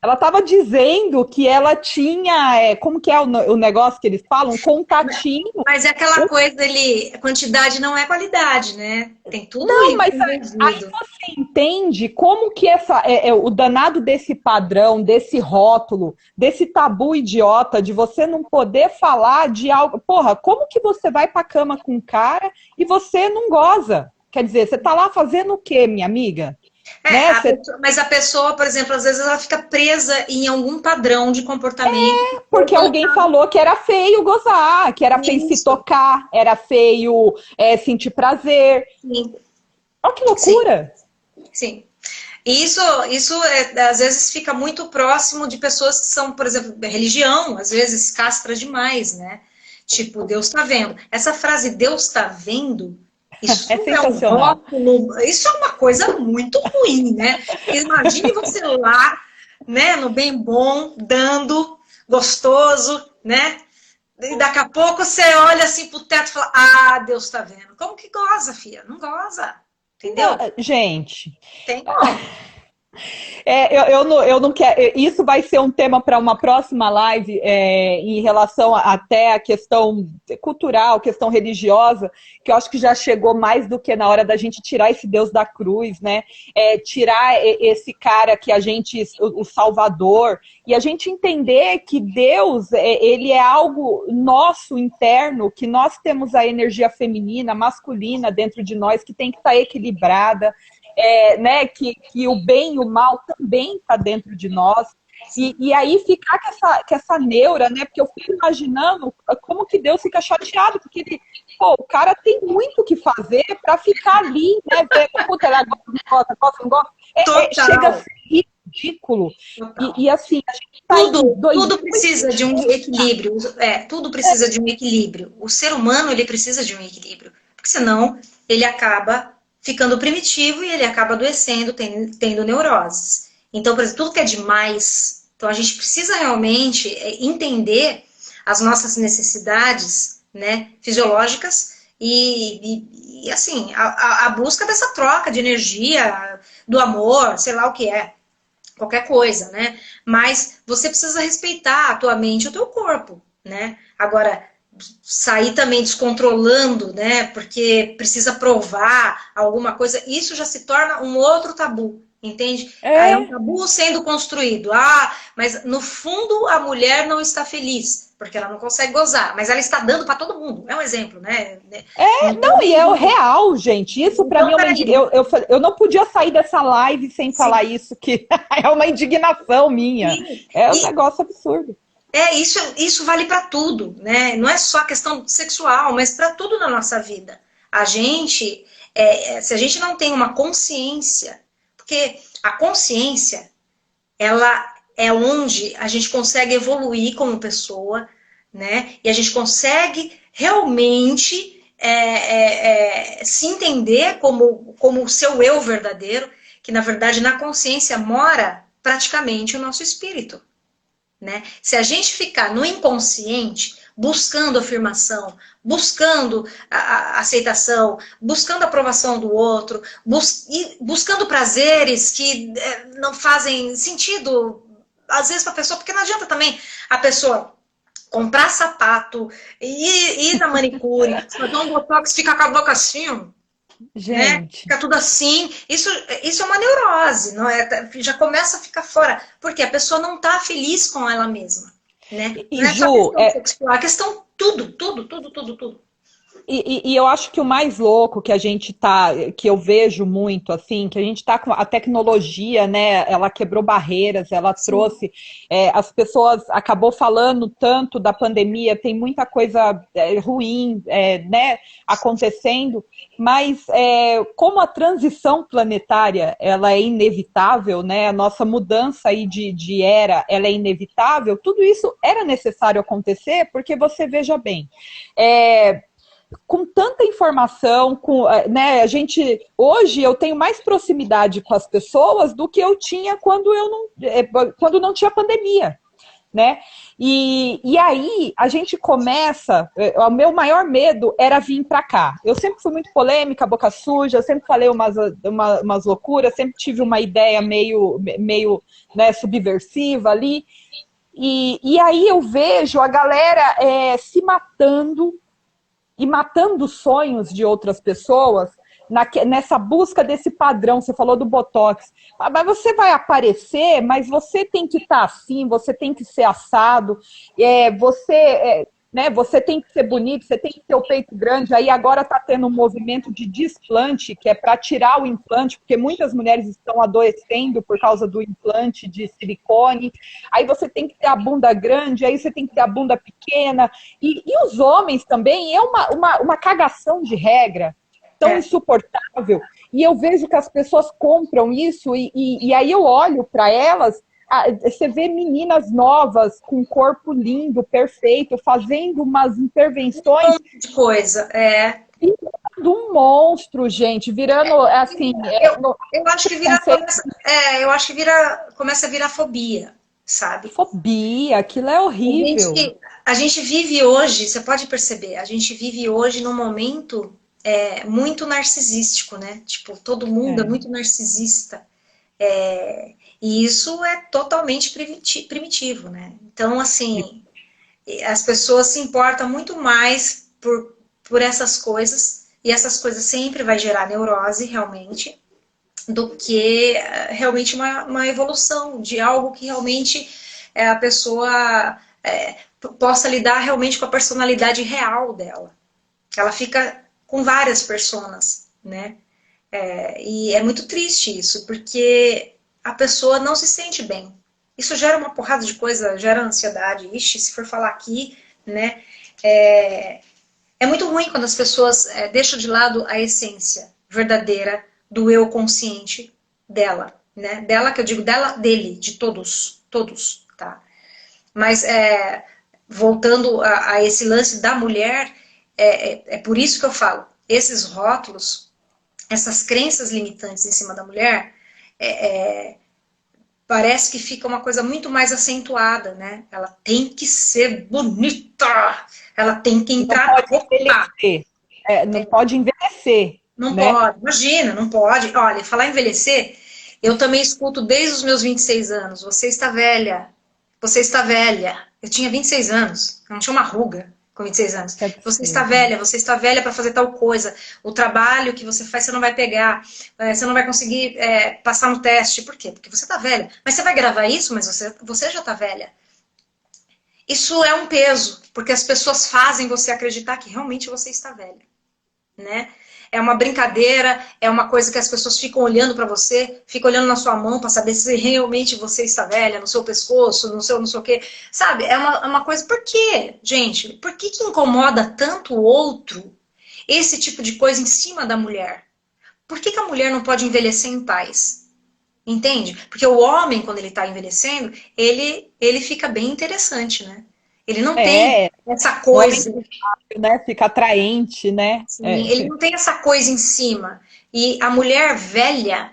Speaker 1: Ela tava dizendo que ela tinha, como que é o negócio que eles falam? Um contatinho.
Speaker 2: Mas é aquela coisa quantidade não é qualidade, né? Tem tudo isso.
Speaker 1: Não, mas aí você entende como que o danado desse padrão, desse rótulo, desse tabu idiota de você não poder falar de algo. Porra, como que você vai pra cama com um cara e você não goza? Quer dizer, você tá lá fazendo o quê, minha amiga? Né?
Speaker 2: Mas a pessoa, por exemplo, às vezes ela fica presa em algum padrão de comportamento.
Speaker 1: Porque alguém falou que era feio gozar, que era feio se tocar, era feio sentir prazer.
Speaker 2: Sim.
Speaker 1: Olha que loucura!
Speaker 2: Sim. Isso às vezes fica muito próximo de pessoas que são, por exemplo, religião, às vezes castra demais, né? Tipo, Deus tá vendo. Essa frase Deus tá vendo, isso
Speaker 1: sensacional.
Speaker 2: Isso é uma coisa muito ruim, né? Imagine você lá, né, no bem bom, dando, gostoso, né? E daqui a pouco você olha assim pro teto e fala, Deus tá vendo. Como que goza, filha? Não goza. Entendeu?
Speaker 1: Gente.
Speaker 2: Tem como.
Speaker 1: Eu não quero. Isso vai ser um tema para uma próxima live em relação até a questão cultural, questão religiosa, que eu acho que já chegou mais do que na hora da gente tirar esse Deus da cruz, né? Tirar esse cara que o Salvador, e a gente entender que Deus, ele é algo nosso interno, que nós temos a energia feminina, masculina dentro de nós, que tem que estar equilibrada. Né, que o bem e o mal também está dentro de nós. E aí ficar com essa neura, né? Porque eu fico imaginando como que Deus fica chateado, porque ele, pô, o cara tem muito o que fazer para ficar ali, né? Ver, puta, ela gosta, não gosta. Chega a ser ridículo. E assim, a gente tá
Speaker 2: tudo precisa de um equilíbrio. Tudo precisa de um equilíbrio. O ser humano, ele precisa de um equilíbrio. Porque senão ele acaba ficando primitivo e ele acaba adoecendo, tendo neuroses. Então, por exemplo, tudo que é demais. Então, a gente precisa realmente entender as nossas necessidades, né, fisiológicas e assim, a busca dessa troca de energia, do amor, sei lá o que é. Qualquer coisa, né? Mas você precisa respeitar a tua mente e o teu corpo, né? Agora, sair também descontrolando, né? Porque precisa provar alguma coisa, isso já se torna um outro tabu, entende? É um tabu sendo construído. Ah, mas no fundo a mulher não está feliz, porque ela não consegue gozar, mas ela está dando para todo mundo. É um exemplo, né?
Speaker 1: Não, e é o real, gente. Isso para mim é uma eu não podia sair dessa live sem falar isso, que é uma indignação minha. Sim. É um negócio absurdo.
Speaker 2: Isso vale para tudo, né? Não é só questão sexual, mas para tudo na nossa vida. A gente, se a gente não tem uma consciência, porque a consciência, ela é onde a gente consegue evoluir como pessoa, né? E a gente consegue realmente se entender como o seu eu verdadeiro, que na verdade na consciência mora praticamente o nosso espírito. Né? Se a gente ficar no inconsciente, buscando afirmação, buscando a aceitação, buscando a aprovação do outro, buscando prazeres que não fazem sentido, às vezes, para a pessoa, porque não adianta também a pessoa comprar sapato, ir na manicure, fazer um botox, ficar com a boca assim,
Speaker 1: gente,
Speaker 2: né? Fica tudo assim. Isso é uma neurose, não é? Já começa a ficar fora, porque a pessoa não está feliz com ela mesma, né?
Speaker 1: E,
Speaker 2: não é
Speaker 1: Ju,
Speaker 2: só questão sexual, a questão tudo.
Speaker 1: E eu acho que o mais louco que a gente tá, que eu vejo muito, assim, que a gente tá com a tecnologia, né? Ela quebrou barreiras, ela trouxe, as pessoas acabou falando tanto da pandemia, tem muita coisa ruim, né, acontecendo, mas como a transição planetária, ela é inevitável, né? A nossa mudança aí de era, ela é inevitável. Tudo isso era necessário acontecer, porque você veja bem. Com tanta informação, né, hoje eu tenho mais proximidade com as pessoas do que eu tinha quando não tinha pandemia, né? E aí a gente começa, o meu maior medo era vir para cá. Eu sempre fui muito polêmica, boca suja, eu sempre falei umas loucuras, sempre tive uma ideia meio né, subversiva ali. E aí eu vejo a galera se matando e matando sonhos de outras pessoas nessa busca desse padrão. Você falou do Botox. Mas você vai aparecer, mas você tem que estar assim, você tem que ser assado, né, você tem que ser bonito, você tem que ter o peito grande. Aí agora está tendo um movimento de desplante, que é para tirar o implante, porque muitas mulheres estão adoecendo por causa do implante de silicone. Aí você tem que ter a bunda grande, aí você tem que ter a bunda pequena. E os homens também, é uma cagação de regra tão insuportável. E eu vejo que as pessoas compram isso, e aí eu olho para elas. Você vê meninas novas, com corpo lindo, perfeito, fazendo umas intervenções.
Speaker 2: Um monte de coisa,
Speaker 1: Virando um monstro, gente, virando assim.
Speaker 2: Eu acho que começa a virar fobia, sabe?
Speaker 1: Fobia, aquilo é horrível.
Speaker 2: A gente vive hoje, você pode perceber, a gente vive hoje num momento muito narcisístico, né? Tipo, todo mundo é muito narcisista. E isso é totalmente primitivo, né? Então, assim, as pessoas se importam muito mais por essas coisas, e essas coisas sempre vai gerar neurose, realmente, do que realmente uma evolução de algo que realmente a pessoa possa lidar realmente com a personalidade real dela. Ela fica com várias personas, né? E é muito triste isso, porque a pessoa não se sente bem, Isso gera uma porrada de coisa, gera ansiedade. Ixi, se for falar aqui, né? É muito ruim quando as pessoas deixam de lado a essência verdadeira do eu consciente dela, né? Dela, que eu digo, dela, dele, de todos, todos, tá? Mas, voltando a esse lance da mulher, é por isso que eu falo, esses rótulos, essas crenças limitantes em cima da mulher, parece que fica uma coisa muito mais acentuada, né? Ela tem que ser bonita, ela tem que
Speaker 1: Não
Speaker 2: entrar na
Speaker 1: pode
Speaker 2: roupa.
Speaker 1: envelhecer. Não pode envelhecer,
Speaker 2: Não
Speaker 1: né?
Speaker 2: pode, imagina, não pode. Olha, falar em envelhecer, eu também escuto desde os meus 26 anos. Você está velha. Você está velha. Eu tinha 26 anos. Eu não tinha uma ruga com 26 anos.
Speaker 1: Que absurdo.
Speaker 2: Você está velha para fazer tal coisa. O trabalho que você faz, você não vai pegar. Você não vai conseguir passar no teste. Por quê? Porque você está velha. Mas você vai gravar isso, mas você já está velha. Isso é um peso, porque as pessoas fazem você acreditar que realmente você está velha, né? É uma brincadeira, é uma coisa que as pessoas ficam olhando para você, ficam olhando na sua mão para saber se realmente você está velha, no seu pescoço, no seu não sei o quê. Sabe, é uma coisa... Por quê, gente? Por que incomoda tanto o outro esse tipo de coisa em cima da mulher? Por que a mulher não pode envelhecer em paz? Entende? Porque o homem, quando ele está envelhecendo, ele fica bem interessante, né? Ele não tem essa
Speaker 1: O homem,
Speaker 2: coisa...
Speaker 1: né, fica atraente, né?
Speaker 2: Sim, ele não tem essa coisa em cima. E a mulher velha,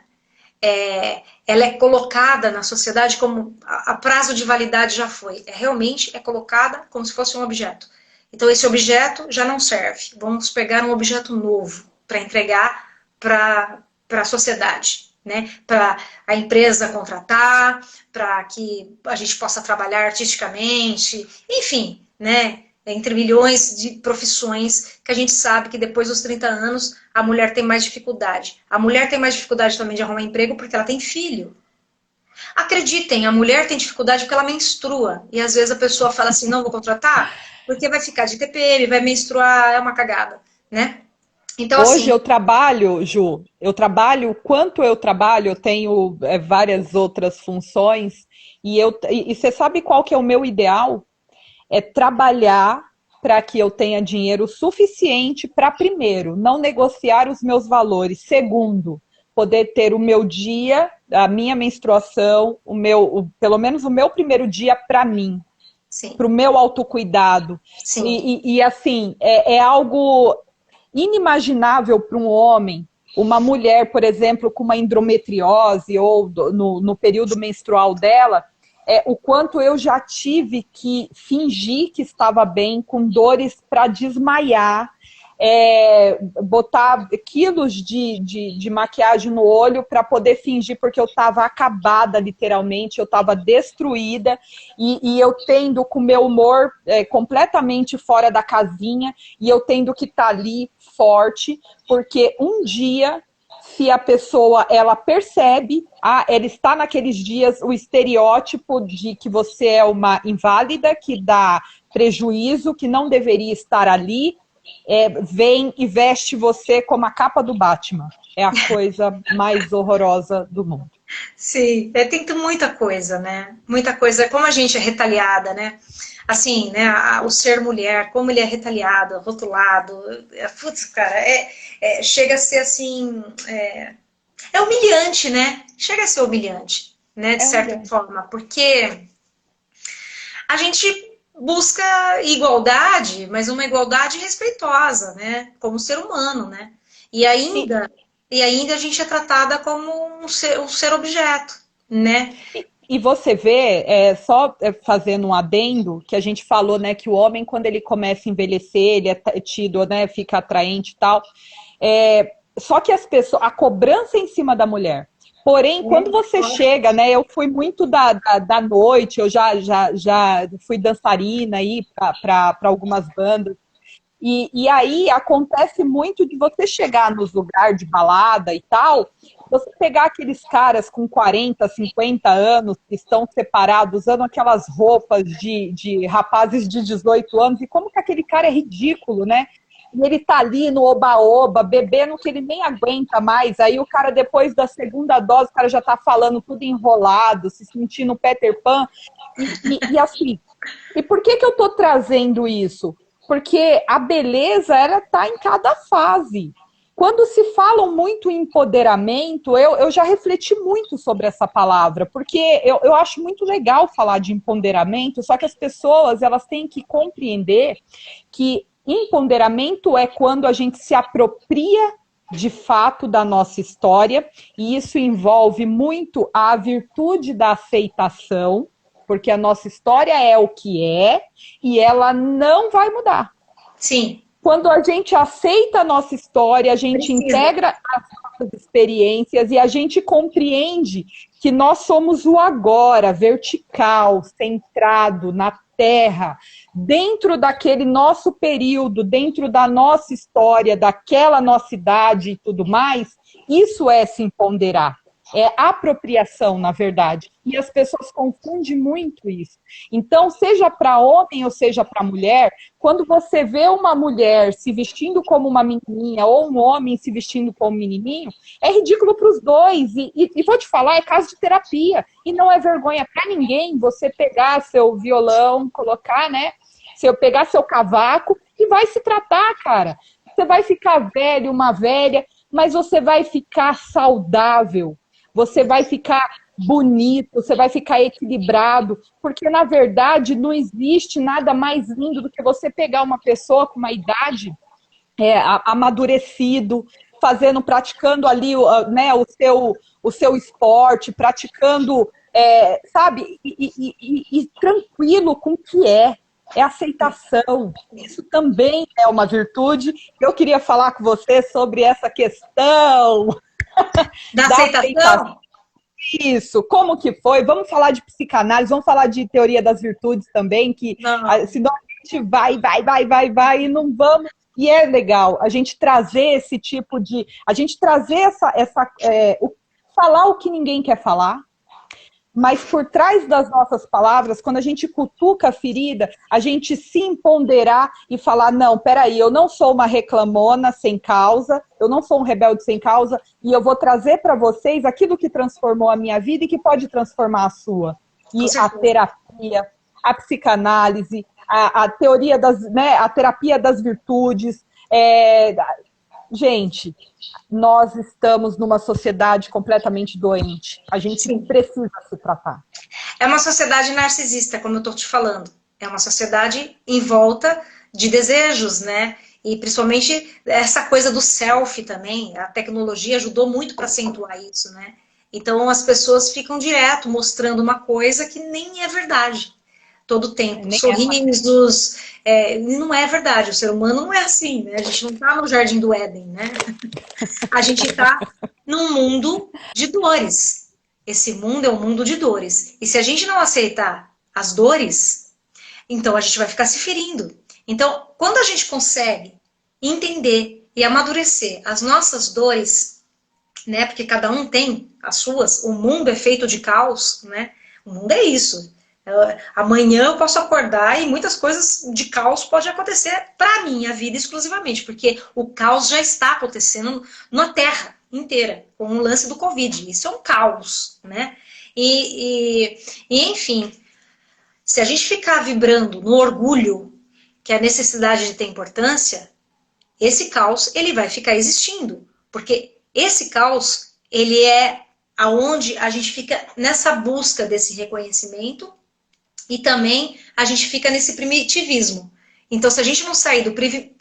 Speaker 2: ela é colocada na sociedade como a prazo de validade já foi. Realmente é colocada como se fosse um objeto. Então esse objeto já não serve. Vamos pegar um objeto novo para entregar para a sociedade, né? Para a empresa contratar, para que a gente possa trabalhar artisticamente, enfim, né? Entre milhões de profissões que a gente sabe que depois dos 30 anos a mulher tem mais dificuldade. A mulher tem mais dificuldade também de arrumar emprego porque ela tem filho. Acreditem, a mulher tem dificuldade porque ela menstrua. E às vezes a pessoa fala assim, não vou contratar, porque vai ficar de TPM, vai menstruar, é uma cagada, né? Então,
Speaker 1: Hoje
Speaker 2: assim,
Speaker 1: eu trabalho, Ju, quanto eu trabalho, eu tenho várias outras funções, e você sabe qual que é o meu ideal? É trabalhar para que eu tenha dinheiro suficiente para, primeiro, não negociar os meus valores. Segundo, poder ter o meu dia, a minha menstruação, pelo menos o meu primeiro dia para mim,
Speaker 2: sim,
Speaker 1: para o meu autocuidado.
Speaker 2: sim,
Speaker 1: E assim, é algo inimaginável para um homem, uma mulher, por exemplo, com uma endometriose ou no período menstrual dela, o quanto eu já tive que fingir que estava bem, com dores para desmaiar, botar quilos de maquiagem no olho para poder fingir, porque eu estava acabada, literalmente, eu estava destruída, e eu tendo com o meu humor completamente fora da casinha, e eu tendo que estar ali forte, porque um dia, se a pessoa ela percebe, ela está naqueles dias o estereótipo de que você é uma inválida, que dá prejuízo, que não deveria estar ali, vem e veste você como a capa do Batman. É a coisa mais horrorosa do mundo.
Speaker 2: sim. Tem muita coisa, né? Muita coisa. Como a gente é retalhada, né? Assim, né? O ser mulher, como ele é retalhado, rotulado. Putz, cara, chega a ser assim. É humilhante, né? Chega a ser humilhante, né? De
Speaker 1: É
Speaker 2: certa
Speaker 1: humilhante.
Speaker 2: forma, porque a gente busca igualdade, mas uma igualdade respeitosa, né? Como ser humano, né? E
Speaker 1: E,
Speaker 2: ainda, e ainda a gente é tratada como um ser objeto, né?
Speaker 1: e você vê, só fazendo um adendo, que a gente falou, né, que o homem, quando ele começa a envelhecer, ele é tido, né, fica atraente e tal. Só que as pessoas, a cobrança em cima da mulher. Porém, quando você chega, né, eu fui muito da noite, eu já fui dançarina aí para algumas bandas. E aí acontece muito de você chegar nos lugares de balada e tal, você pegar aqueles caras com 40, 50 anos que estão separados, usando aquelas roupas de rapazes de 18 anos, e como que aquele cara é ridículo, né? e ele tá ali no oba-oba, bebendo que ele nem aguenta mais. Aí o cara, depois da segunda dose, o cara já tá falando tudo enrolado, se sentindo Peter Pan. E assim, e por que eu tô trazendo isso? Porque a beleza, ela tá em cada fase. Quando se fala muito em empoderamento, eu já refleti muito sobre essa palavra, porque eu acho muito legal falar de empoderamento, só que as pessoas, elas têm que compreender que empoderamento é quando a gente se apropria de fato da nossa história, e isso envolve muito a virtude da aceitação, porque a nossa história é o que é, e ela não vai mudar.
Speaker 2: Sim.
Speaker 1: Quando a gente aceita a nossa história, a gente integra as nossas experiências e a gente compreende que nós somos o agora, vertical, centrado na terra, dentro daquele nosso período, dentro da nossa história, daquela nossa idade e tudo mais, isso é se empoderar. É apropriação, na verdade. E as pessoas confundem muito isso. Então, seja para homem ou seja para mulher, quando você vê uma mulher se vestindo como uma menininha ou um homem se vestindo como um menininho, é ridículo para os dois. E vou te falar, é caso de terapia. E não é vergonha para ninguém você pegar seu violão, colocar, né? Pegar seu cavaco e vai se tratar, cara. Você vai ficar velho, uma velha, mas você vai ficar saudável. Você vai ficar bonito, você vai ficar equilibrado, porque, na verdade, não existe nada mais lindo do que você pegar uma pessoa com uma idade amadurecido, praticando ali né, o seu esporte, praticando, sabe, e tranquilo com o que é aceitação. Isso também é uma virtude. Eu queria falar com você sobre essa questão
Speaker 2: da aceitação.
Speaker 1: Isso, como que foi? Vamos falar de psicanálise, vamos falar de teoria das virtudes também, que senão a gente vai e não vamos. E é legal a gente trazer esse tipo de... A gente trazer falar o que ninguém quer falar, mas por trás das nossas palavras, quando a gente cutuca a ferida, a gente se empoderar e falar, não, peraí, eu não sou uma reclamona sem causa, eu não sou um rebelde sem causa, e eu vou trazer para vocês aquilo que transformou a minha vida e que pode transformar a sua. E a terapia, a psicanálise, a teoria a terapia das virtudes. Gente, nós estamos numa sociedade completamente doente. A gente precisa se tratar.
Speaker 2: É uma sociedade narcisista, como eu estou te falando. É uma sociedade em volta de desejos, né? E principalmente essa coisa do selfie também. A tecnologia ajudou muito para acentuar isso, né? Então as pessoas ficam direto mostrando uma coisa que nem é verdade. Todo o tempo. Sorrisos. Não é verdade. O ser humano não é assim, né? A gente não está no Jardim do Éden, né? A gente está num mundo de dores. Esse mundo é um mundo de dores. E se a gente não aceitar as dores, então a gente vai ficar se ferindo. Então, quando a gente consegue entender e amadurecer as nossas dores, né? Porque cada um tem as suas. O mundo é feito de caos, né? O mundo é isso. Amanhã eu posso acordar e muitas coisas de caos podem acontecer para minha vida exclusivamente, porque o caos já está acontecendo na Terra inteira, com o lance do Covid. Isso é um caos, né? Enfim, se a gente ficar vibrando no orgulho, que é a necessidade de ter importância, esse caos ele vai ficar existindo, porque esse caos ele é aonde a gente fica nessa busca desse reconhecimento. E também a gente fica nesse primitivismo. Então, se a gente não sair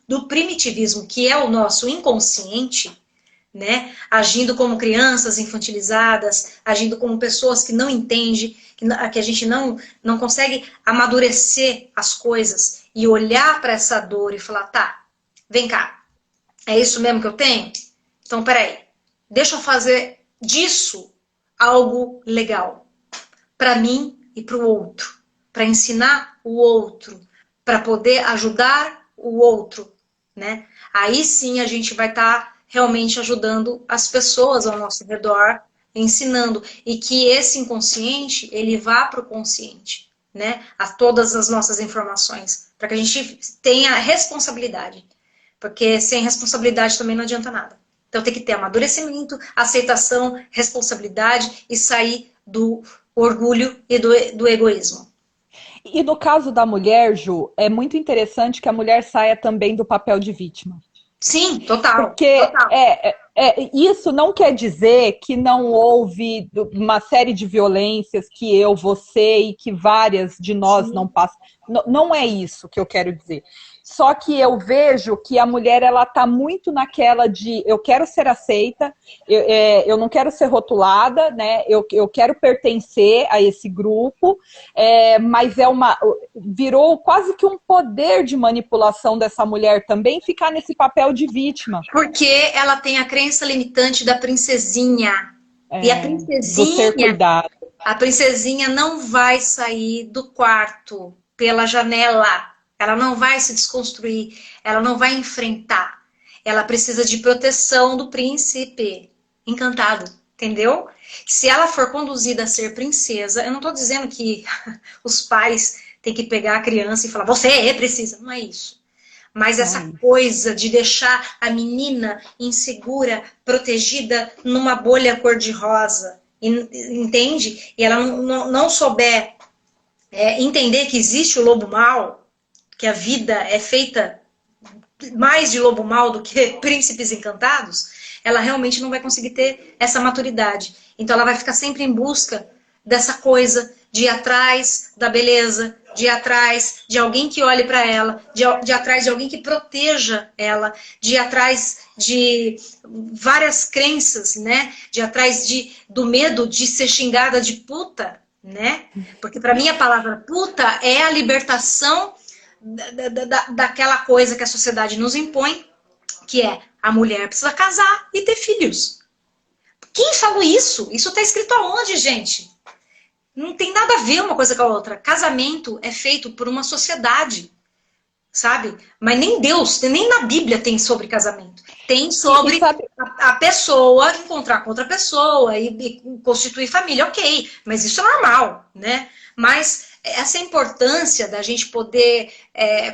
Speaker 2: do primitivismo, que é o nosso inconsciente, né, agindo como crianças infantilizadas, agindo como pessoas que não entendem, que a gente não consegue amadurecer as coisas e olhar para essa dor e falar, tá, vem cá, é isso mesmo que eu tenho? Então, peraí, deixa eu fazer disso algo legal para mim e para o outro. Para ensinar o outro, para poder ajudar o outro, né? Aí sim a gente vai estar realmente ajudando as pessoas ao nosso redor, ensinando. E que esse inconsciente, ele vá para o consciente, né? A todas as nossas informações, para que a gente tenha a responsabilidade. Porque sem responsabilidade também não adianta nada. Então tem que ter amadurecimento, aceitação, responsabilidade e sair do orgulho e do egoísmo.
Speaker 1: E no caso da mulher, Ju, é muito interessante que a mulher saia também do papel de vítima.
Speaker 2: Sim, total.
Speaker 1: Porque
Speaker 2: Total.
Speaker 1: isso não quer dizer que não houve uma série de violências que eu, você e que várias de nós não passam. Não é isso que eu quero dizer. Só que eu vejo que a mulher ela está muito naquela de eu quero ser aceita, eu não quero ser rotulada, né? Eu quero pertencer a esse grupo, mas virou quase que um poder de manipulação dessa mulher também ficar nesse papel de vítima.
Speaker 2: Porque ela tem a crença limitante da princesinha. E a
Speaker 1: Do ser cuidado.
Speaker 2: A princesinha não vai sair do quarto pela janela. Ela não vai se desconstruir, ela não vai enfrentar. Ela precisa de proteção do príncipe encantado, entendeu? Se ela for conduzida a ser princesa, eu não estou dizendo que os pais têm que pegar a criança e falar, você é precisa, não é isso. Mas essa coisa de deixar a menina insegura, protegida numa bolha cor-de-rosa, entende? E ela não souber entender que existe o lobo mau, que a vida é feita mais de lobo mau do que príncipes encantados, ela realmente não vai conseguir ter essa maturidade. Então ela vai ficar sempre em busca dessa coisa de ir atrás da beleza, de ir atrás de alguém que olhe para ela, de ir atrás de alguém que proteja ela, de ir atrás de várias crenças, né? De ir atrás do medo de ser xingada de puta, né? Porque para mim a palavra puta é a libertação daquela coisa que a sociedade nos impõe, que é a mulher precisa casar e ter filhos. Quem falou isso? Isso está escrito aonde, gente? Não tem nada a ver uma coisa com a outra. Casamento é feito por uma sociedade, sabe? Mas nem Deus, nem na Bíblia tem sobre casamento. Tem sobre a pessoa encontrar com outra pessoa e constituir família, ok. Mas isso é normal, né? Mas essa importância da gente poder,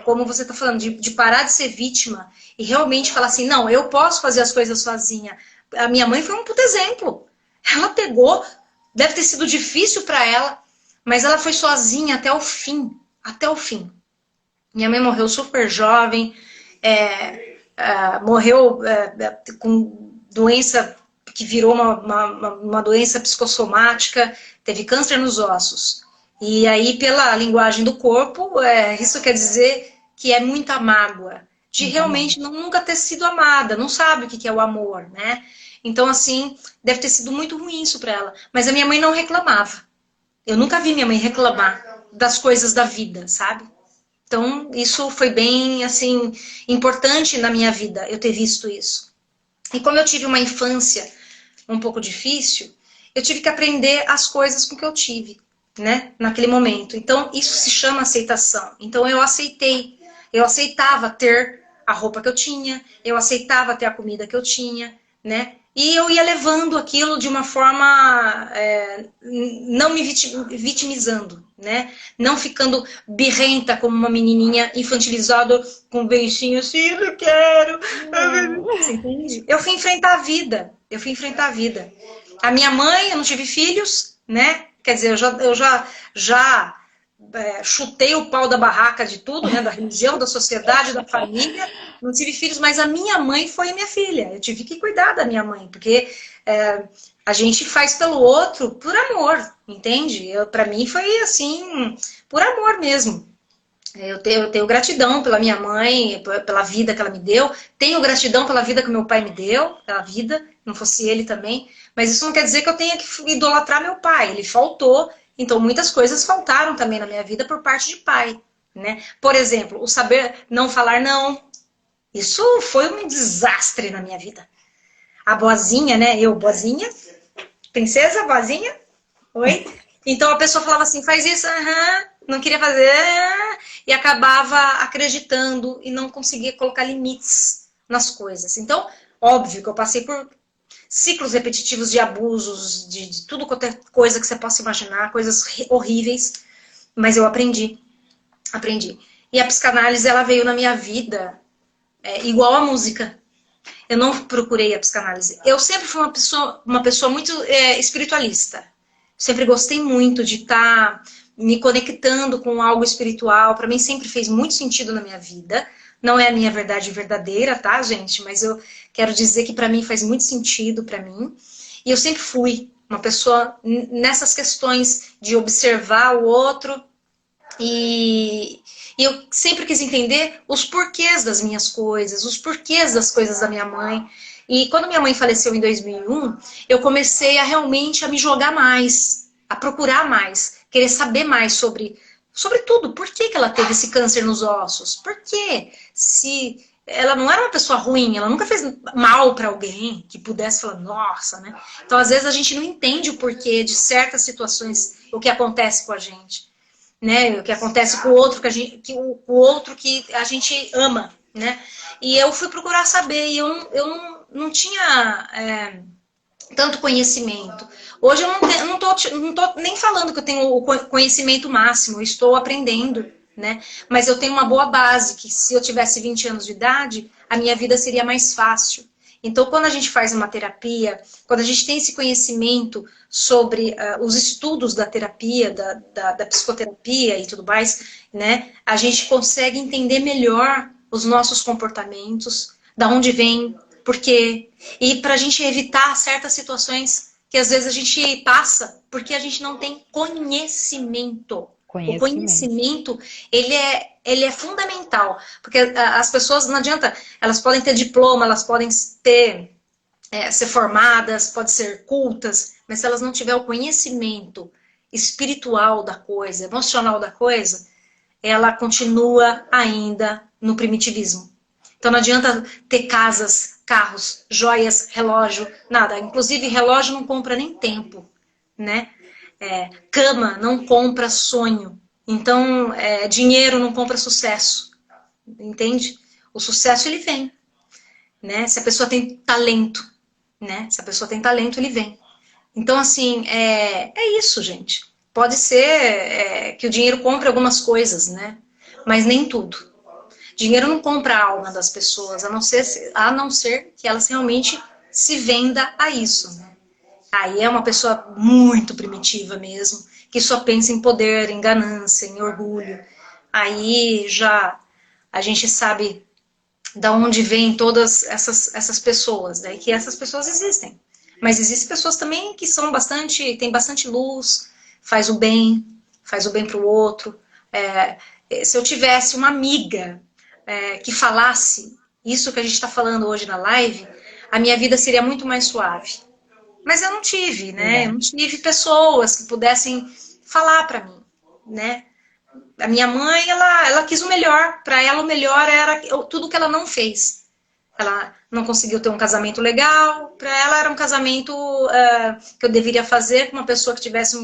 Speaker 2: como você está falando, de parar de ser vítima e realmente falar assim, não, eu posso fazer as coisas sozinha. A minha mãe foi um puto exemplo. Ela pegou, deve ter sido difícil para ela, mas ela foi sozinha até o fim. Até o fim. Minha mãe morreu super jovem, morreu com doença que virou uma doença psicossomática, teve câncer nos ossos. E aí, pela linguagem do corpo, isso quer dizer que é muita mágoa. De realmente nunca ter sido amada, não sabe o que é o amor, né? Então, assim, deve ter sido muito ruim isso para ela. Mas a minha mãe não reclamava. Eu nunca vi minha mãe reclamar das coisas da vida, sabe? Então, isso foi bem, assim, importante na minha vida, eu ter visto isso. E como eu tive uma infância um pouco difícil, eu tive que aprender as coisas com que eu tive, né, naquele momento. Então, isso se chama aceitação. Então, eu aceitava ter a roupa que eu tinha, eu aceitava ter a comida que eu tinha, né, e eu ia levando aquilo de uma forma, não me vitimizando, né, não ficando birrenta como uma menininha infantilizada com um beicinho assim, eu não quero. Você entende? Eu fui enfrentar a vida, A minha mãe, eu não tive filhos, né, quer dizer, eu já chutei o pau da barraca de tudo, né? Da religião, da sociedade, da família. Não tive filhos, mas a minha mãe foi minha filha. Eu tive que cuidar da minha mãe, porque a gente faz pelo outro por amor, entende? Para mim foi assim, por amor mesmo. Eu tenho gratidão pela minha mãe, pela vida que ela me deu. Tenho gratidão pela vida que meu pai me deu, pela vida, não fosse ele também. Mas isso não quer dizer que eu tenha que idolatrar meu pai. Ele faltou. Então, muitas coisas faltaram também na minha vida por parte de pai, né? Por exemplo, o saber não falar não. Isso foi um desastre na minha vida. A boazinha, né? Eu, boazinha, princesa, boazinha, oi? Então, a pessoa falava assim, faz isso, não queria fazer, e acabava acreditando e não conseguia colocar limites nas coisas. Então, óbvio que eu passei por ciclos repetitivos de abusos, de tudo quanto é coisa que você possa imaginar, coisas horríveis, mas eu aprendi. E a psicanálise, ela veio na minha vida igual a música. Eu não procurei a psicanálise. Eu sempre fui uma pessoa muito espiritualista. Sempre gostei muito de estar me conectando com algo espiritual. Para mim sempre fez muito sentido na minha vida. Não é a minha verdade verdadeira, tá, gente? Mas eu quero dizer que para mim faz muito sentido para mim. E eu sempre fui uma pessoa nessas questões de observar o outro. E eu sempre quis entender os porquês das minhas coisas, os porquês das coisas da minha mãe. E quando minha mãe faleceu em 2001, eu comecei a realmente a me jogar mais, a procurar mais, querer saber mais sobre tudo. Por que que ela teve esse câncer nos ossos? Por quê? Se ela não era uma pessoa ruim, ela nunca fez mal para alguém que pudesse falar, nossa, né? Então, às vezes, a gente não entende o porquê de certas situações, o que acontece com a gente. Né, o que acontece com o outro o outro que a gente ama, né? E eu fui procurar saber e eu não tinha tanto conhecimento. Hoje eu não tô nem falando que eu tenho o conhecimento máximo, eu estou aprendendo, né? Mas eu tenho uma boa base, que se eu tivesse 20 anos de idade, a minha vida seria mais fácil. Então, quando a gente faz uma terapia, quando a gente tem esse conhecimento sobre os estudos da terapia, da psicoterapia e tudo mais, né, a gente consegue entender melhor os nossos comportamentos, da onde vem, por quê, e para a gente evitar certas situações que às vezes a gente passa porque a gente não tem conhecimento. O conhecimento, ele é fundamental, porque as pessoas, não adianta, elas podem ter diploma, elas podem ser formadas, podem ser cultas, mas se elas não tiverem o conhecimento espiritual da coisa, emocional da coisa, ela continua ainda no primitivismo. Então não adianta ter casas, carros, joias, relógio, nada. Inclusive relógio não compra nem tempo, né? Cama não compra sonho. Então, dinheiro não compra sucesso. Entende? O sucesso, ele vem. Né? Se a pessoa tem talento. Né? Se a pessoa tem talento, ele vem. Então, assim, é isso, gente. Pode ser que o dinheiro compre algumas coisas, né? Mas nem tudo. Dinheiro não compra a alma das pessoas, a não ser que elas realmente se venda a isso, né? Aí é uma pessoa muito primitiva mesmo, que só pensa em poder, em ganância, em orgulho. Aí já a gente sabe de onde vêm todas essas pessoas, né? Que essas pessoas existem. Mas existem pessoas também que são têm bastante luz, faz o bem para o outro. Se eu tivesse uma amiga que falasse isso que a gente está falando hoje na live, a minha vida seria muito mais suave. Mas eu não tive, né? Eu não tive pessoas que pudessem falar para mim, né? A minha mãe, ela quis o melhor. Para ela, o melhor era tudo que ela não fez. Ela não conseguiu ter um casamento legal. Para ela, era um casamento que eu deveria fazer com uma pessoa que tivesse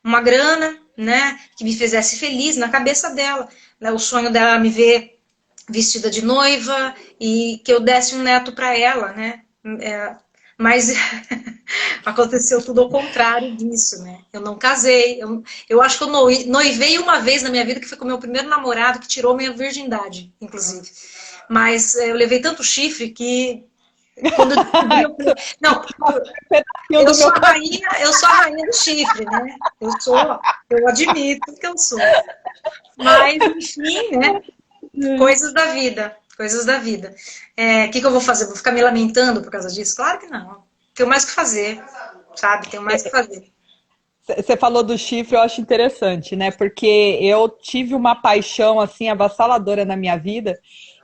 Speaker 2: uma grana, né? Que me fizesse feliz na cabeça dela. Né? O sonho dela era me ver vestida de noiva e que eu desse um neto para ela, né? Mas aconteceu tudo ao contrário disso, né? Eu não casei. Eu acho que eu noivei uma vez na minha vida, que foi com o meu primeiro namorado, que tirou minha virgindade, inclusive. Mas eu levei tanto chifre que... Quando não, eu sou a rainha do chifre, né? Eu admito que eu sou. Mas, enfim, né? Coisas da vida. Coisas da vida. O que eu vou fazer? Vou ficar me lamentando por causa disso? Claro que não. Tenho mais o que fazer, sabe? Tenho mais o que fazer.
Speaker 1: Você falou do chifre, eu acho interessante, né? Porque eu tive uma paixão, assim, avassaladora na minha vida.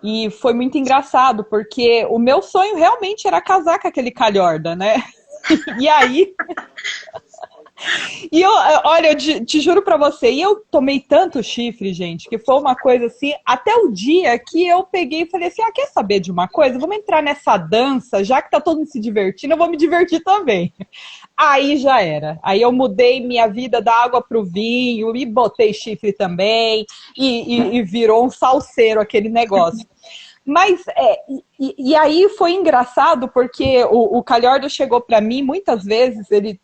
Speaker 1: E foi muito engraçado, porque o meu sonho realmente era casar com aquele calhorda, né? E aí... E olha, eu te juro pra você, e eu tomei tanto chifre, gente, que foi uma coisa assim, até o dia que eu peguei e falei assim, quer saber de uma coisa? Vamos entrar nessa dança, já que tá todo mundo se divertindo, eu vou me divertir também. Aí já era. Aí eu mudei minha vida da água pro vinho, e botei chifre também, e virou um salseiro aquele negócio. Mas, e aí foi engraçado, porque o Calhorda chegou pra mim, muitas vezes, ele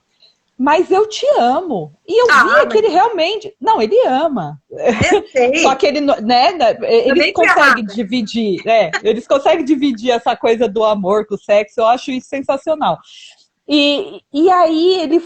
Speaker 1: mas eu te amo. E eu via que ele realmente... Não, ele ama.
Speaker 2: Eu sei.
Speaker 1: Só que ele, né, eles conseguem dividir, eles conseguem dividir essa coisa do amor com o sexo, eu acho isso sensacional. E aí ele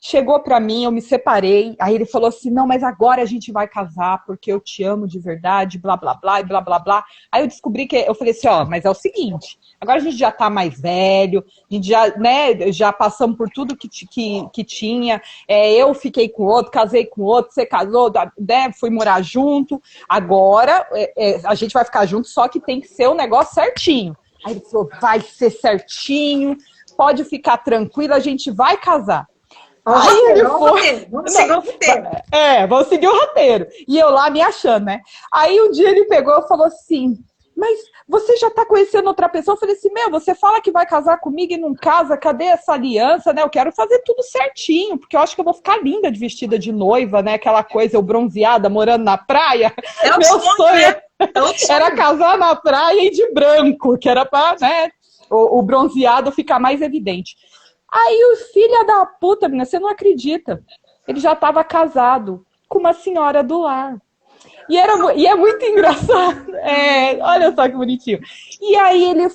Speaker 1: chegou pra mim, eu me separei, aí ele falou assim, não, mas agora a gente vai casar, porque eu te amo de verdade, blá, blá, blá, e blá, blá, blá. Aí eu descobri eu falei assim, mas é o seguinte, agora a gente já tá mais velho, a gente já, né, já passamos por tudo que tinha, eu fiquei com outro, casei com outro, você casou, né, fui morar junto, agora a gente vai ficar junto, só que tem que ser o negócio certinho. Aí ele falou, vai ser certinho, pode ficar tranquilo, a gente vai casar. Aí ele foi...
Speaker 2: Vamos seguir o roteiro.
Speaker 1: Vamos seguir o roteiro. E eu lá me achando, né? Aí um dia ele pegou e falou assim, mas você já tá conhecendo outra pessoa? Eu falei assim, você fala que vai casar comigo e não casa, cadê essa aliança, né? Eu quero fazer tudo certinho, porque eu acho que eu vou ficar linda de vestida de noiva, né? Aquela coisa, eu bronzeada, morando na praia. Meu sonho era casar na praia e de branco, que era pra, né, o bronzeado ficar mais evidente. Aí o filho da puta, menina, você não acredita. Ele já estava casado com uma senhora do lar. E é muito engraçado. Olha só que bonitinho. E aí ele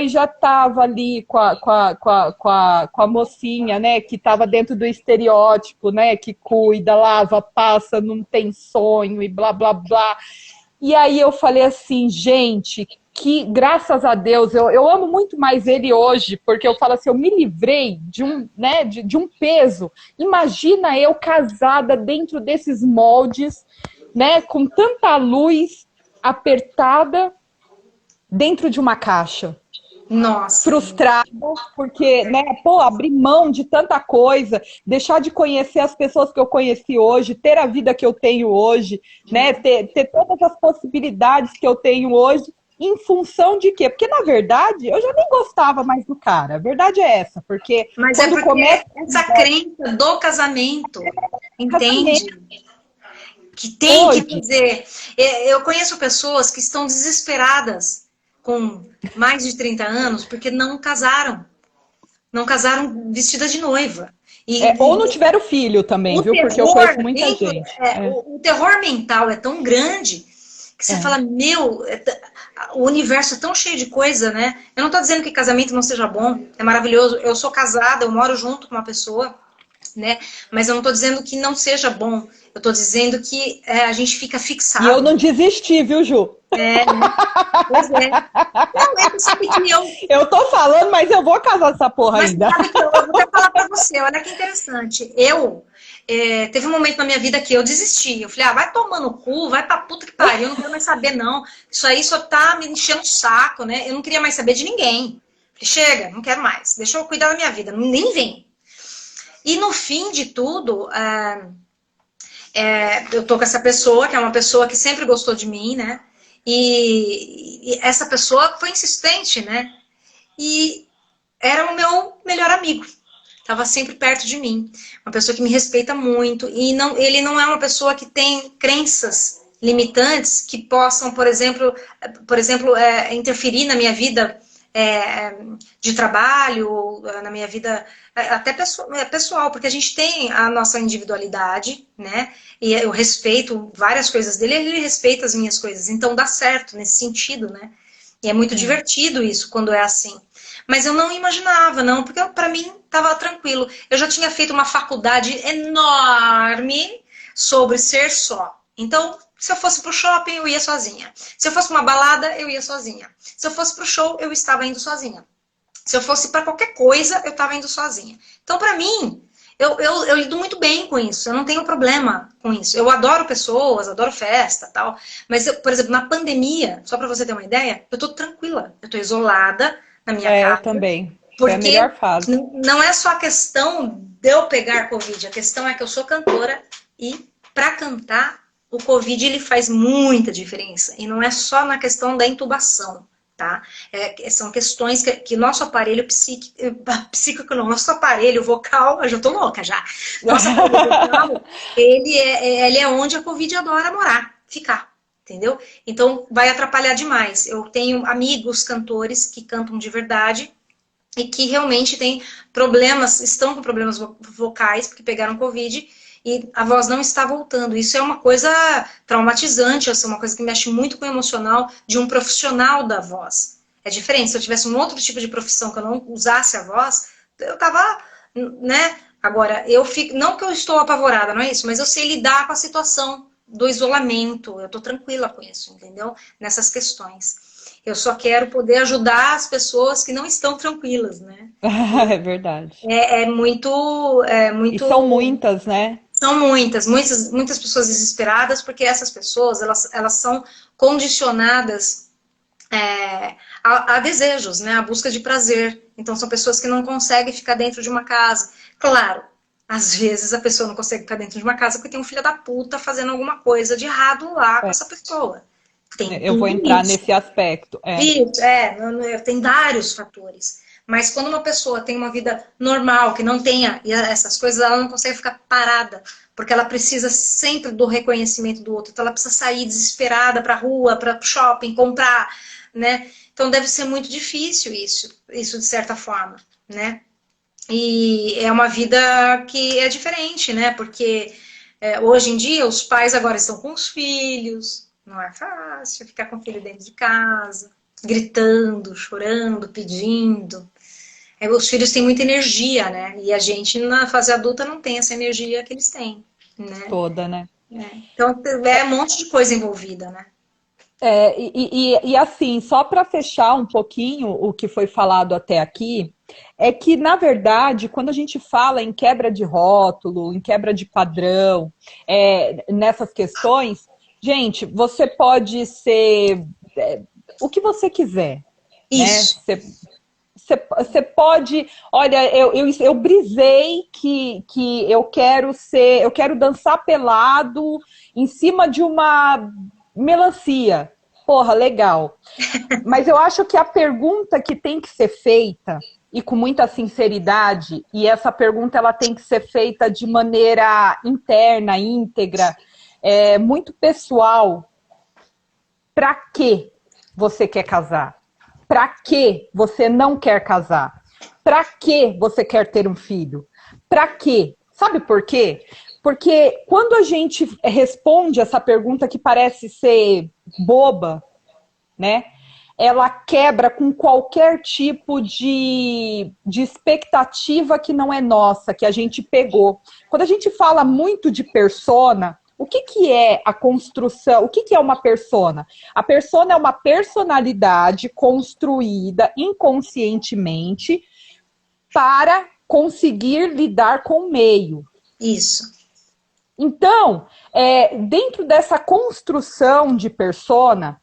Speaker 1: já estava ali com a mocinha, né? Que estava dentro do estereótipo, né? Que cuida, lava, passa, não tem sonho e blá, blá, blá. E aí eu falei assim, gente... que, graças a Deus, eu amo muito mais ele hoje, porque eu falo assim, eu me livrei de um peso. Imagina eu casada dentro desses moldes, né, com tanta luz apertada dentro de uma caixa.
Speaker 2: Nossa.
Speaker 1: Frustrada, porque, né, abrir mão de tanta coisa, deixar de conhecer as pessoas que eu conheci hoje, ter a vida que eu tenho hoje, né, ter todas as possibilidades que eu tenho hoje, em função de quê? Porque, na verdade, eu já nem gostava mais do cara. A verdade é essa, porque...
Speaker 2: Mas quando começa essa crença do casamento, entende? Que tem que dizer... Eu conheço pessoas que estão desesperadas com mais de 30 anos porque não casaram. Não casaram vestida de noiva.
Speaker 1: Ou não tiveram filho também, viu? Porque eu conheço muita gente.
Speaker 2: O terror mental é tão grande que você fala, o universo é tão cheio de coisa, né? Eu não tô dizendo que casamento não seja bom, é maravilhoso. Eu sou casada, eu moro junto com uma pessoa, né? Mas eu não tô dizendo que não seja bom. Eu tô dizendo que a gente fica fixado.
Speaker 1: E eu não desisti, viu, Ju?
Speaker 2: Né? Pois é. Não, sabe que
Speaker 1: eu tô falando, mas eu vou casar essa porra ainda.
Speaker 2: Sabe que eu vou até falar pra você, olha que interessante. Teve um momento na minha vida que eu desisti. Eu falei, vai tomar no cu, vai pra puta que pariu, eu não quero mais saber, não. Isso aí só tá me enchendo o saco, né? Eu não queria mais saber de ninguém. Falei, chega, não quero mais. Deixa eu cuidar da minha vida, nem vem. E no fim de tudo, eu tô com essa pessoa, que é uma pessoa que sempre gostou de mim, né? E essa pessoa foi insistente, né? E era o meu melhor amigo. Estava sempre perto de mim. Uma pessoa que me respeita muito. E ele não é uma pessoa que tem crenças limitantes que possam, por exemplo, interferir na minha vida de trabalho, na minha vida até pessoal, porque a gente tem a nossa individualidade, né? E eu respeito várias coisas dele, ele respeita as minhas coisas. Então dá certo nesse sentido, né? E é muito divertido isso quando é assim. Mas eu não imaginava, não, porque para mim estava tranquilo. Eu já tinha feito uma faculdade enorme sobre ser só. Então, se eu fosse pro shopping, eu ia sozinha. Se eu fosse pra uma balada, eu ia sozinha. Se eu fosse pro show, eu estava indo sozinha. Se eu fosse para qualquer coisa, eu estava indo sozinha. Então, para mim, eu lido muito bem com isso. Eu não tenho problema com isso. Eu adoro pessoas, adoro festa, tal. Mas, por exemplo, na pandemia, só para você ter uma ideia, eu tô tranquila. Eu tô isolada na minha casa.
Speaker 1: Eu também.
Speaker 2: Porque
Speaker 1: é a melhor fase.
Speaker 2: Não é só a questão de eu pegar Covid. A questão é que eu sou cantora e para cantar, o Covid ele faz muita diferença. E não é só na questão da intubação, tá? São questões que nosso aparelho psíquico não, nosso aparelho vocal, eu já tô louca já. Nosso aparelho vocal, ele é onde a Covid adora morar, ficar. Entendeu? Então vai atrapalhar demais. Eu tenho amigos cantores que cantam de verdade e que realmente tem problemas, estão com problemas vocais, porque pegaram Covid, e a voz não está voltando. Isso é uma coisa traumatizante, é uma coisa que mexe muito com o emocional de um profissional da voz. É diferente, se eu tivesse um outro tipo de profissão que eu não usasse a voz, eu tava, né? Agora, eu fico, não que eu estou apavorada, não é isso, mas eu sei lidar com a situação do isolamento, eu tô tranquila com isso, entendeu? Nessas questões. Eu só quero poder ajudar as pessoas que não estão tranquilas, né?
Speaker 1: É verdade.
Speaker 2: É muito,
Speaker 1: E são muitas, né?
Speaker 2: são muitas pessoas desesperadas, porque essas pessoas, elas são condicionadas a desejos, né? A busca de prazer. Então, são pessoas que não conseguem ficar dentro de uma casa. Claro, às vezes a pessoa não consegue ficar dentro de uma casa porque tem um filho da puta fazendo alguma coisa de errado lá com essa pessoa. Tem
Speaker 1: Eu vou entrar nesse aspecto.
Speaker 2: Isso, tem vários fatores. Mas quando uma pessoa tem uma vida normal, que não tenha essas coisas, ela não consegue ficar parada, porque ela precisa sempre do reconhecimento do outro. Então ela precisa sair desesperada para a rua, para o shopping, comprar, né? Então deve ser muito difícil isso de certa forma, né? E é uma vida que é diferente, né? Porque hoje em dia os pais agora estão com os filhos, não é fácil ficar com o filho dentro de casa, gritando, chorando, pedindo. Os filhos têm muita energia, né? E a gente na fase adulta não tem essa energia que eles têm, né?
Speaker 1: Toda, né?
Speaker 2: Então é um monte de coisa envolvida, né?
Speaker 1: E assim, só para fechar um pouquinho o que foi falado até aqui, é que, na verdade, quando a gente fala em quebra de rótulo, em quebra de padrão, nessas questões, gente, você pode ser o que você quiser.
Speaker 2: Isso.
Speaker 1: Né? Você pode... Olha, eu brisei que eu quero dançar pelado em cima de uma melancia. Porra, legal. Mas eu acho que a pergunta que tem que ser feita, e com muita sinceridade, e essa pergunta ela tem que ser feita de maneira interna, íntegra, muito pessoal. Para que você quer casar? Para que você não quer casar? Para que você quer ter um filho? Para quê? Sabe por quê? Porque quando a gente responde essa pergunta que parece ser boba, né? Ela quebra com qualquer tipo de expectativa que não é nossa, que a gente pegou. Quando a gente fala muito de persona, o que é a construção? O que é uma persona? A persona é uma personalidade construída inconscientemente para conseguir lidar com o meio.
Speaker 2: Isso.
Speaker 1: Então, dentro dessa construção de persona,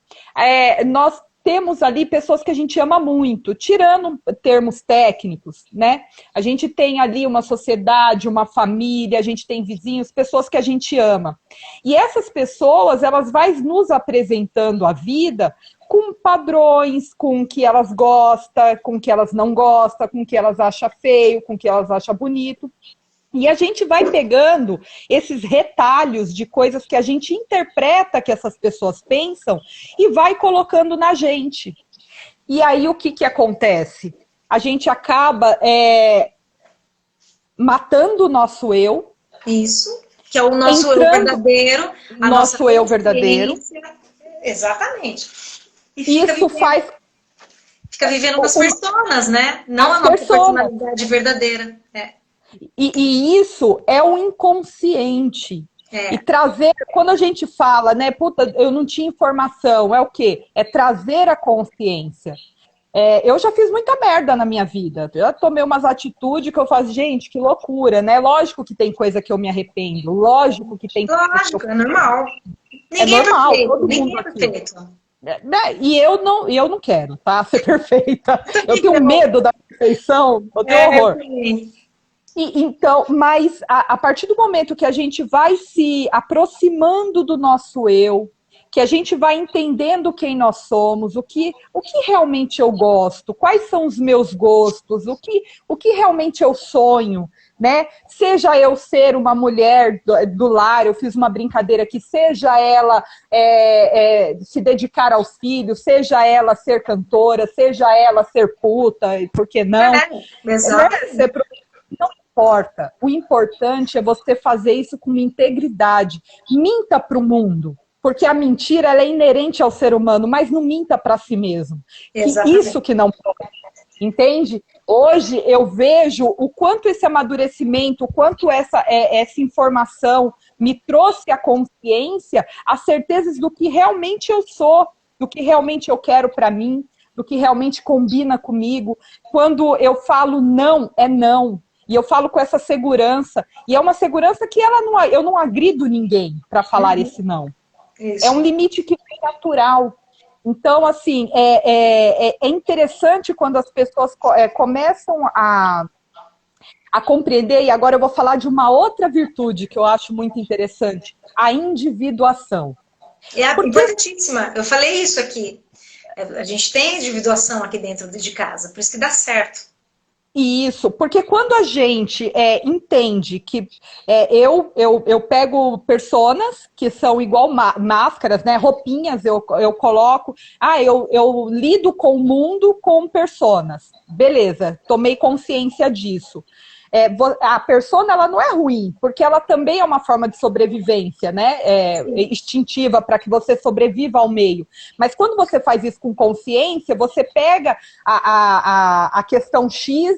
Speaker 1: nós temos ali pessoas que a gente ama muito, tirando termos técnicos, né? A gente tem ali uma sociedade, uma família, a gente tem vizinhos, pessoas que a gente ama. E essas pessoas, elas vão nos apresentando a vida com padrões, com o que elas gostam, com o que elas não gostam, com o que elas acham feio, com o que elas acham bonito. E a gente vai pegando esses retalhos de coisas que a gente interpreta que essas pessoas pensam e vai colocando na gente. E aí o que acontece? A gente acaba matando o nosso eu.
Speaker 2: Isso, que é o nosso eu verdadeiro.
Speaker 1: Nosso eu verdadeiro.
Speaker 2: Exatamente. E
Speaker 1: fica
Speaker 2: vivendo com as personas, né? Não a nossa personalidade verdadeira.
Speaker 1: E isso é o inconsciente. E trazer, quando a gente fala, né, puta, eu não tinha informação, é o quê? É trazer a consciência. Eu já fiz muita merda na minha vida. Já tomei umas atitudes que eu faço, gente, que loucura, né? Lógico que tem coisa que eu me arrependo. Lógico que tem coisa
Speaker 2: que eu... é normal. Ninguém
Speaker 1: é normal,
Speaker 2: todo mundo é perfeito.
Speaker 1: E eu não quero, tá? Ser perfeita. Eu tenho medo da perfeição, eu tenho horror. Então, mas a partir do momento que a gente vai se aproximando do nosso eu, que a gente vai entendendo quem nós somos, o que realmente eu gosto, quais são os meus gostos, o que realmente eu sonho, né? Seja eu ser uma mulher do lar, eu fiz uma brincadeira aqui, seja ela se dedicar aos filhos, seja ela ser cantora, seja ela ser puta, por que não?
Speaker 2: Exato.
Speaker 1: Não importa. O importante é você fazer isso com integridade. Minta para o mundo. Porque a mentira ela é inerente ao ser humano, mas não minta para si mesmo. Isso que não pode. Entende? Hoje eu vejo o quanto esse amadurecimento, o quanto essa informação me trouxe a consciência, as certezas do que realmente eu sou, do que realmente eu quero para mim, do que realmente combina comigo. Quando eu falo não, é não. E eu falo com essa segurança. E é uma segurança que eu não agrido ninguém para falar esse não. Isso. É um limite que é natural. Então, assim, é interessante quando as pessoas começam a compreender, e agora eu vou falar de uma outra virtude que eu acho muito interessante, a individuação.
Speaker 2: Importantíssima. Eu falei isso aqui. A gente tem individuação aqui dentro de casa, por isso que dá certo.
Speaker 1: Isso, porque quando a gente entende que eu pego personas que são igual máscaras, né, roupinhas eu coloco, eu lido com o mundo com personas, beleza, tomei consciência disso. A persona ela não é ruim, porque ela também é uma forma de sobrevivência, né? Instintiva para que você sobreviva ao meio. Mas quando você faz isso com consciência, você pega a questão X,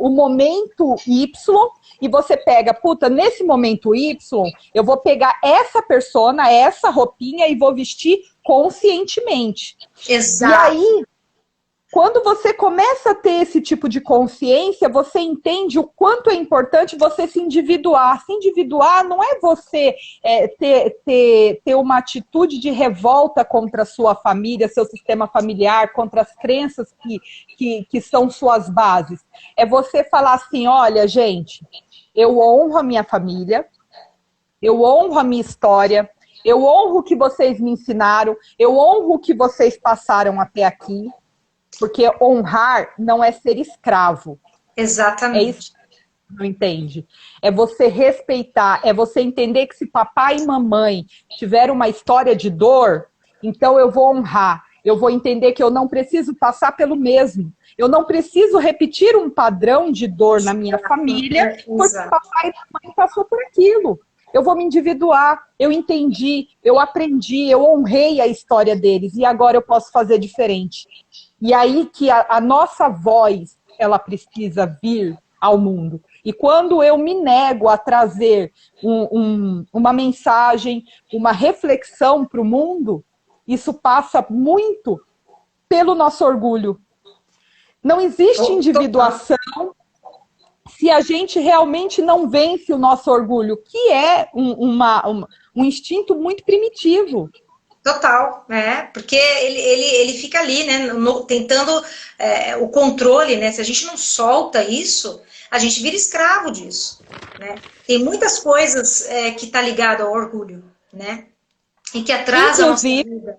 Speaker 1: o momento Y, e você pega, nesse momento Y, eu vou pegar essa persona, essa roupinha e vou vestir conscientemente.
Speaker 2: Exato.
Speaker 1: E aí, quando você começa a ter esse tipo de consciência, você entende o quanto é importante você se individuar. Se individuar não é você ter uma atitude de revolta contra a sua família, seu sistema familiar, contra as crenças que são suas bases. É você falar assim, olha, gente, eu honro a minha família, eu honro a minha história, eu honro o que vocês me ensinaram, eu honro o que vocês passaram até aqui. Porque honrar não é ser escravo.
Speaker 2: Exatamente.
Speaker 1: É isso que você não entende. É você respeitar, é você entender que se papai e mamãe tiveram uma história de dor, então eu vou honrar. Eu vou entender que eu não preciso passar pelo mesmo. Eu não preciso repetir um padrão de dor na minha família, porque papai e mamãe passou por aquilo. Eu vou me individuar, eu entendi, eu aprendi, eu honrei a história deles e agora eu posso fazer diferente. E aí que a nossa voz, ela precisa vir ao mundo. E quando eu me nego a trazer uma mensagem, uma reflexão para o mundo, isso passa muito pelo nosso orgulho. Não existe individuação se a gente realmente não vence o nosso orgulho, que é um instinto muito primitivo.
Speaker 2: Total, né? Porque ele fica ali, né? Tentando o controle, né? Se a gente não solta isso, a gente vira escravo disso, né? Tem muitas coisas que tá ligado ao orgulho, né? E que atrasa a nossa vida.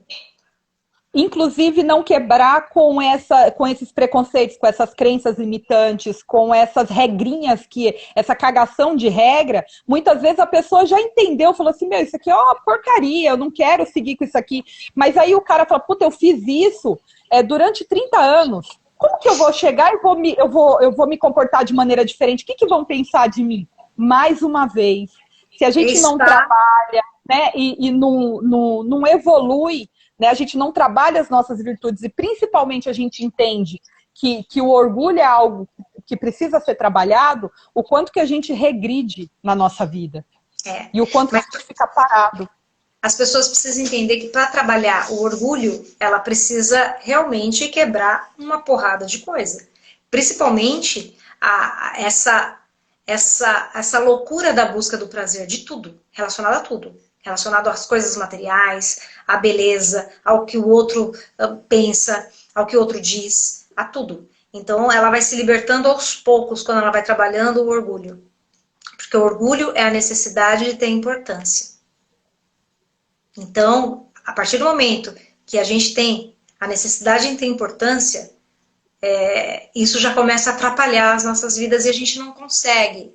Speaker 1: Inclusive, não quebrar com esses preconceitos, com essas crenças limitantes, com essas regrinhas, essa cagação de regra. Muitas vezes a pessoa já entendeu, falou assim, isso aqui é uma porcaria, eu não quero seguir com isso aqui. Mas aí o cara fala, eu fiz isso durante 30 anos. Como que eu vou chegar e eu vou me comportar de maneira diferente? O que vão pensar de mim? Mais uma vez, se a gente não trabalha, né, e não evolui, né, a gente não trabalha as nossas virtudes e principalmente a gente entende que o orgulho é algo que precisa ser trabalhado, o quanto que a gente regride na nossa vida. E o quanto que a gente fica parado.
Speaker 2: As pessoas precisam entender que para trabalhar o orgulho, ela precisa realmente quebrar uma porrada de coisa. Principalmente essa loucura da busca do prazer de tudo, relacionado a tudo. Relacionado às coisas materiais, à beleza, ao que o outro pensa, ao que o outro diz, a tudo. Então ela vai se libertando aos poucos quando ela vai trabalhando o orgulho. Porque o orgulho é a necessidade de ter importância. Então, a partir do momento que a gente tem a necessidade de ter importância, isso já começa a atrapalhar as nossas vidas e a gente não consegue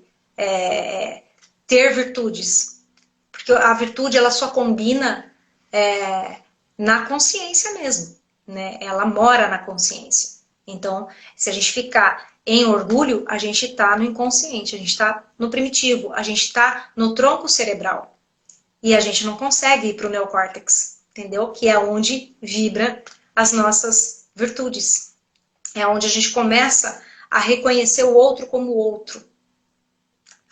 Speaker 2: ter virtudes. Porque a virtude, ela só combina na consciência mesmo, né? Ela mora na consciência. Então, se a gente ficar em orgulho, a gente está no inconsciente, a gente está no primitivo, a gente está no tronco cerebral. E a gente não consegue ir para o neocórtex, entendeu? Que é onde vibra as nossas virtudes. É onde a gente começa a reconhecer o outro como outro.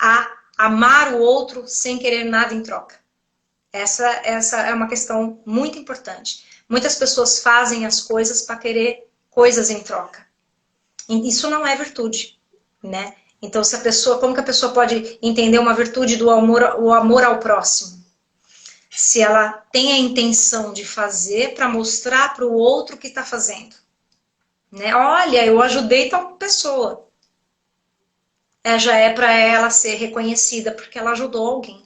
Speaker 2: A amar o outro sem querer nada em troca. Essa é uma questão muito importante. Muitas pessoas fazem as coisas para querer coisas em troca. Isso não é virtude, né? Então, como que a pessoa pode entender uma virtude do amor ao próximo? Se ela tem a intenção de fazer para mostrar para o outro o que está fazendo. Né? Olha, eu ajudei tal pessoa. Já é para ela ser reconhecida porque ela ajudou alguém.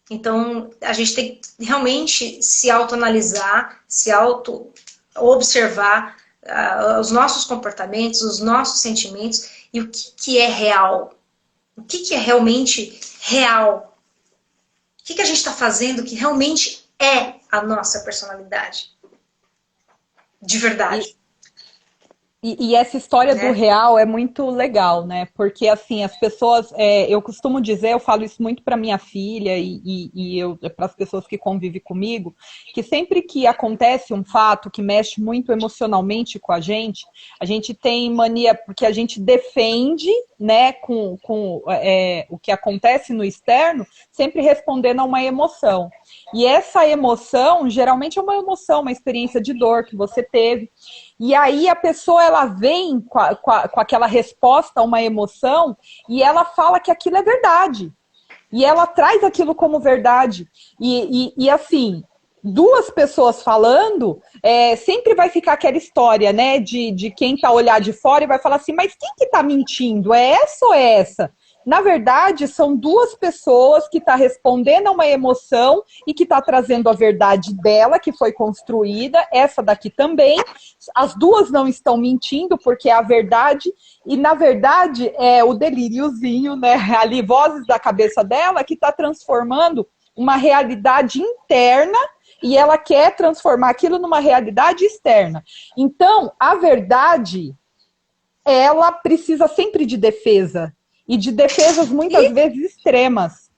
Speaker 2: Então, a gente tem que realmente se autoanalisar, se auto-observar os nossos comportamentos, os nossos sentimentos e o que é real. O que é realmente real. O que a gente está fazendo que realmente é a nossa personalidade. De verdade.
Speaker 1: E essa história do real é muito legal, né? Porque, assim, as pessoas... eu costumo dizer, eu falo isso muito para minha filha e para as pessoas que convivem comigo, que sempre que acontece um fato que mexe muito emocionalmente com a gente tem mania, porque a gente defende, né, com o que acontece no externo, sempre respondendo a uma emoção. E essa emoção, geralmente é uma emoção, uma experiência de dor que você teve. E aí a pessoa, ela vem com aquela resposta a uma emoção e ela fala que aquilo é verdade. E ela traz aquilo como verdade. E assim, duas pessoas falando, sempre vai ficar aquela história, né, de quem tá a olhar de fora e vai falar assim, mas quem que tá mentindo? É essa ou é essa? Na verdade, são duas pessoas que estão respondendo a uma emoção e que está trazendo a verdade dela, que foi construída, essa daqui também. As duas não estão mentindo, porque é a verdade, e na verdade é o delíriozinho, né? Ali, vozes da cabeça dela, que está transformando uma realidade interna e ela quer transformar aquilo numa realidade externa. Então, a verdade, ela precisa sempre de defesa. E de defesas muitas vezes extremas.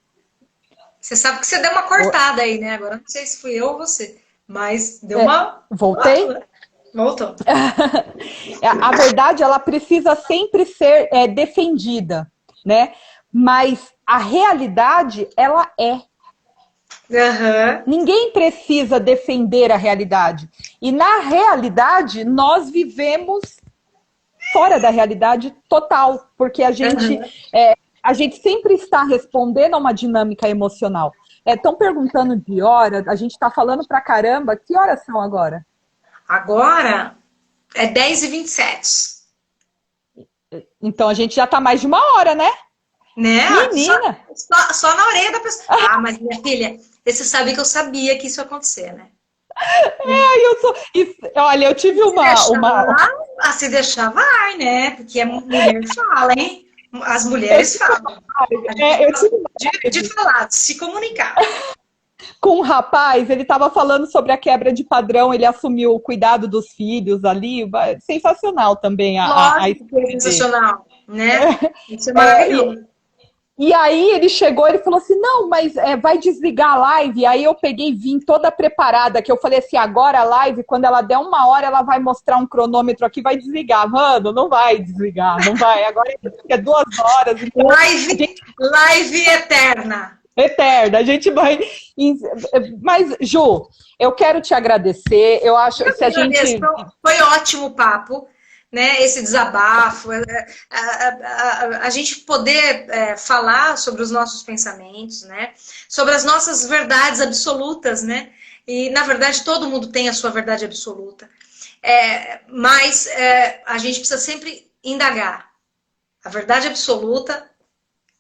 Speaker 2: Você sabe que você deu uma cortada aí, né? Agora não sei se fui eu ou você, mas deu uma...
Speaker 1: Voltei?
Speaker 2: Voltou.
Speaker 1: A verdade, ela precisa sempre ser defendida, né? Mas a realidade, ela é.
Speaker 2: Uhum.
Speaker 1: Ninguém precisa defender a realidade. E na realidade, nós vivemos fora da realidade total, porque a gente sempre está respondendo a uma dinâmica emocional. Estão perguntando de hora, a gente está falando pra caramba, que horas são agora?
Speaker 2: Agora é 10h27.
Speaker 1: Então a gente já está mais de uma hora, né?
Speaker 2: Né?
Speaker 1: Menina!
Speaker 2: Só na orelha da pessoa. Ah, mas minha filha, você sabe que eu sabia que isso ia acontecer, né?
Speaker 1: Olha, eu tive
Speaker 2: se deixar, vai, né? Porque a mulher fala, hein? As mulheres falam. De falar, de se comunicar.
Speaker 1: Com um rapaz, ele estava falando sobre a quebra de padrão, ele assumiu o cuidado dos filhos ali. Sensacional também.
Speaker 2: Sensacional, né? Isso é maravilhoso.
Speaker 1: E aí ele chegou, ele falou assim, não, mas vai desligar a live. Aí eu peguei e vim toda preparada, que eu falei assim, agora a live, quando ela der 1 hora, ela vai mostrar um cronômetro aqui, vai desligar. Mano, não vai desligar, não vai. Agora é 2 horas. Então,
Speaker 2: live eterna.
Speaker 1: Eterna, a gente vai... Mas, Ju, eu quero te agradecer. Eu acho que a gente...
Speaker 2: Foi ótimo o papo. Né, esse desabafo, a gente poder falar sobre os nossos pensamentos, né, sobre as nossas verdades absolutas, né, e na verdade todo mundo tem a sua verdade absoluta, mas a gente precisa sempre indagar. A verdade absoluta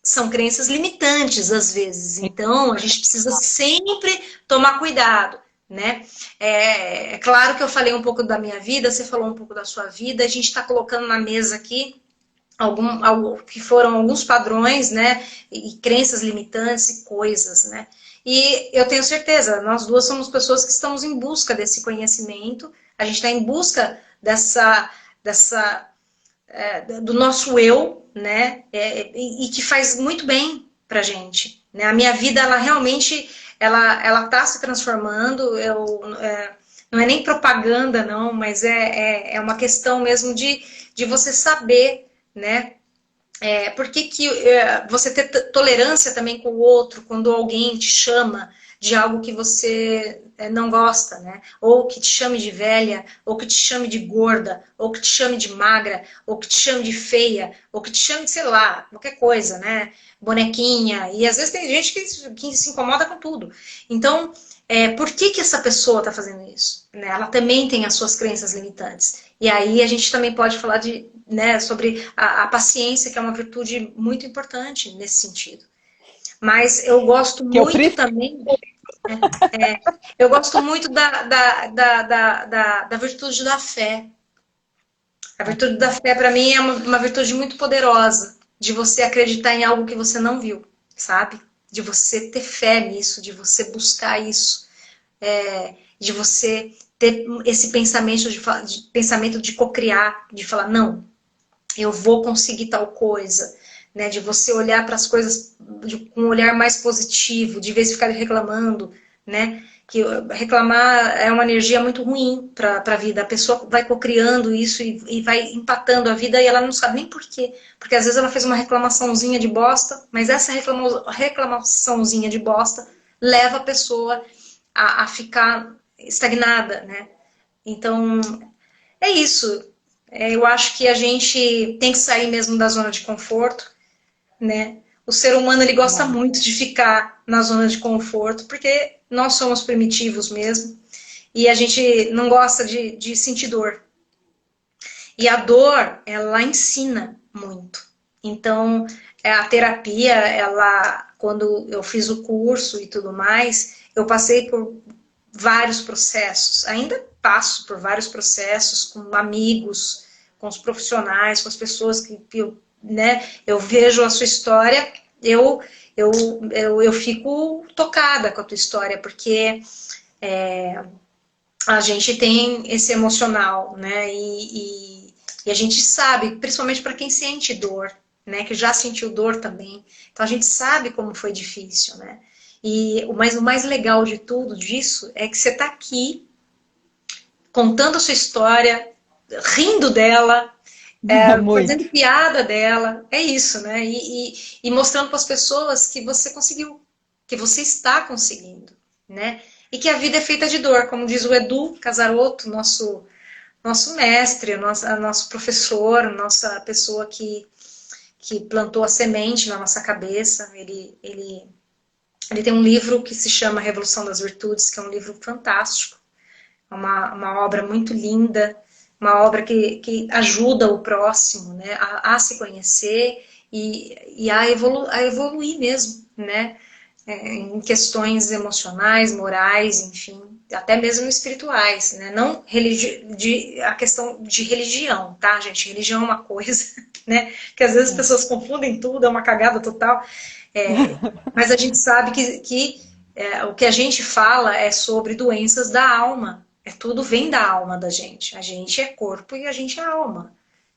Speaker 2: são crenças limitantes às vezes. Então, a gente precisa sempre tomar cuidado, né? É claro que eu falei um pouco da minha vida, você falou um pouco da sua vida, a gente está colocando na mesa aqui que foram alguns padrões, né? E crenças limitantes e coisas, né? E eu tenho certeza, nós duas somos pessoas que estamos em busca desse conhecimento, a gente está em busca do nosso eu, né? E que faz muito bem pra gente, né? A minha vida, ela realmente, ela tá se transformando, não é nem propaganda, não, mas é uma questão mesmo de você saber, né? Por que você ter tolerância também com o outro quando alguém te chama de algo que você não gosta, né? Ou que te chame de velha, ou que te chame de gorda, ou que te chame de magra, ou que te chame de feia, ou que te chame de, sei lá, qualquer coisa, né? Bonequinha. E às vezes tem gente que se incomoda com tudo. Então, por que essa pessoa está fazendo isso? Né? Ela também tem as suas crenças limitantes. E aí a gente também pode falar sobre a paciência, que é uma virtude muito importante nesse sentido. Mas eu gosto muito também... eu gosto muito da virtude da fé. A virtude da fé, para mim, é uma virtude muito poderosa. De você acreditar em algo que você não viu, sabe? De você ter fé nisso, de você buscar isso. De você ter esse pensamento de cocriar, de falar, não, eu vou conseguir tal coisa, né? De você olhar para as coisas com um olhar mais positivo, de vez em ficar reclamando, né? Que reclamar é uma energia muito ruim para a vida. A pessoa vai cocriando isso e vai empatando a vida e ela não sabe nem por quê. Porque às vezes ela fez uma reclamaçãozinha de bosta, mas essa reclamaçãozinha de bosta leva a pessoa a ficar estagnada, né? Então, é isso. Eu acho que a gente tem que sair mesmo da zona de conforto, né? O ser humano, ele gosta muito de ficar na zona de conforto, porque nós somos primitivos mesmo, e a gente não gosta de sentir dor. E a dor, ela ensina muito. Então, a terapia, quando eu fiz o curso e tudo mais, eu passei por vários processos, ainda passo por vários processos com amigos, com os profissionais, com as pessoas que eu vejo a sua história, eu fico tocada com a tua história, porque a gente tem esse emocional, né? E a gente sabe, principalmente para quem sente dor, né? Que já sentiu dor também. Então a gente sabe como foi difícil, né? O mais legal de tudo disso é que você está aqui contando a sua história, rindo dela, fazendo piada dela, é isso, né? E mostrando para as pessoas que você conseguiu, que você está conseguindo, né? E que a vida é feita de dor, como diz o Edu Casarotto, nosso mestre, nosso professor, nossa pessoa que plantou a semente na nossa cabeça. Ele tem um livro que se chama Revolução das Virtudes, que é um livro fantástico, uma obra muito linda, uma obra que ajuda o próximo, né, a se conhecer e a evoluir mesmo, né, em questões emocionais, morais, enfim, até mesmo espirituais, né, não a questão de religião, tá, gente? Religião é uma coisa, né, que às vezes as pessoas confundem tudo, é uma cagada total, mas a gente sabe que o que a gente fala é sobre doenças da alma. Tudo vem da alma da gente. A gente é corpo e a gente é alma,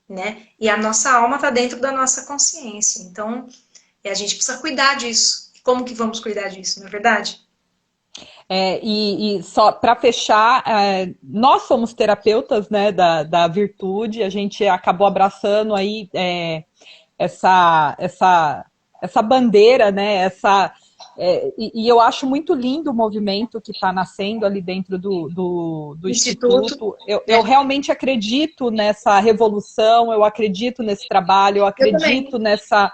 Speaker 2: né? E a nossa alma está dentro da nossa consciência. Então, a gente precisa cuidar disso. Como que vamos cuidar disso, não é verdade?
Speaker 1: E só para fechar, nós somos terapeutas, né, da virtude. A gente acabou abraçando aí essa bandeira, né? E eu acho muito lindo o movimento que está nascendo ali dentro do Instituto. Eu realmente acredito nessa revolução, eu acredito nesse trabalho, eu acredito nessa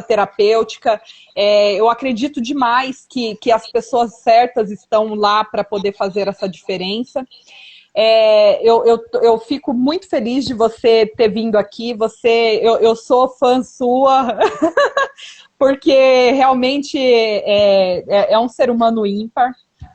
Speaker 1: terapêutica. Eu acredito demais que as pessoas certas estão lá para poder fazer essa diferença. Eu fico muito feliz de você ter vindo aqui. Eu sou fã sua, porque realmente é um ser humano ímpar.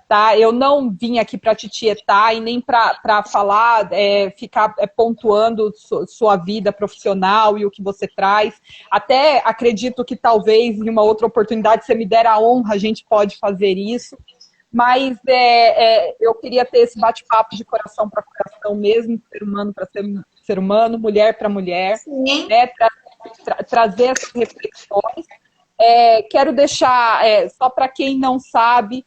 Speaker 1: Tá? Eu não vim aqui para te tietar e nem para falar, ficar pontuando sua vida profissional e o que você traz. Até acredito que talvez em uma outra oportunidade, se você me der a honra, a gente pode fazer isso. Mas eu queria ter esse bate-papo de coração para coração mesmo, ser humano para ser humano, mulher para mulher, né? Trazer essas reflexões. Quero deixar, só para quem não sabe,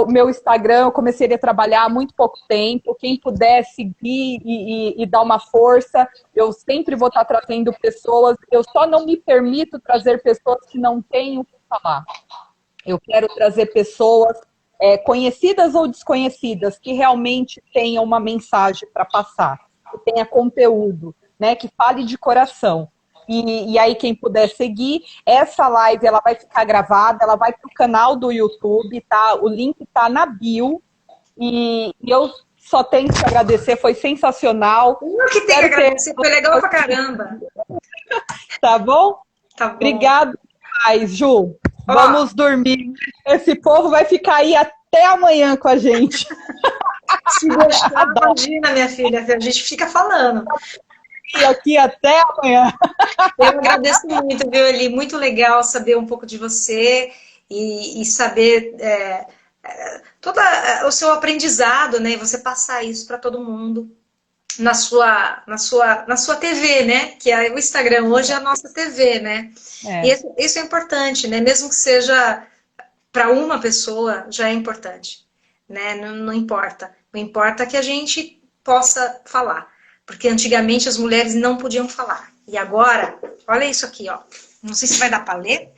Speaker 1: meu Instagram, eu comecei a trabalhar há muito pouco tempo. Quem puder seguir e dar uma força, eu sempre vou estar trazendo pessoas. Eu só não me permito trazer pessoas que não têm o que falar. Eu quero trazer pessoas conhecidas ou desconhecidas que realmente tenham uma mensagem para passar, que tenha conteúdo, né, que fale de coração. E aí, quem puder seguir, essa live ela vai ficar gravada, ela vai para o canal do YouTube, tá? O link está na bio. E eu só tenho que agradecer, foi sensacional.
Speaker 2: Que tem que agradecer, foi legal pra caramba.
Speaker 1: Tá bom?
Speaker 2: Tá bom.
Speaker 1: Obrigado demais, Ju. Vamos dormir. Esse povo vai ficar aí até amanhã com a gente.
Speaker 2: Se gostar, imagina, minha filha, a gente fica falando.
Speaker 1: E aqui até amanhã.
Speaker 2: Eu agradeço muito, viu, Eli? Muito legal saber um pouco de você e saber todo o seu aprendizado, né? E você passar isso para todo mundo na sua TV, né? Que o Instagram hoje é a nossa TV, né? E isso é importante, né? Mesmo que seja para uma pessoa, já é importante, né? Não importa. Não importa que a gente possa falar. Porque antigamente as mulheres não podiam falar. E agora, olha isso aqui, ó. Não sei se vai dar para ler.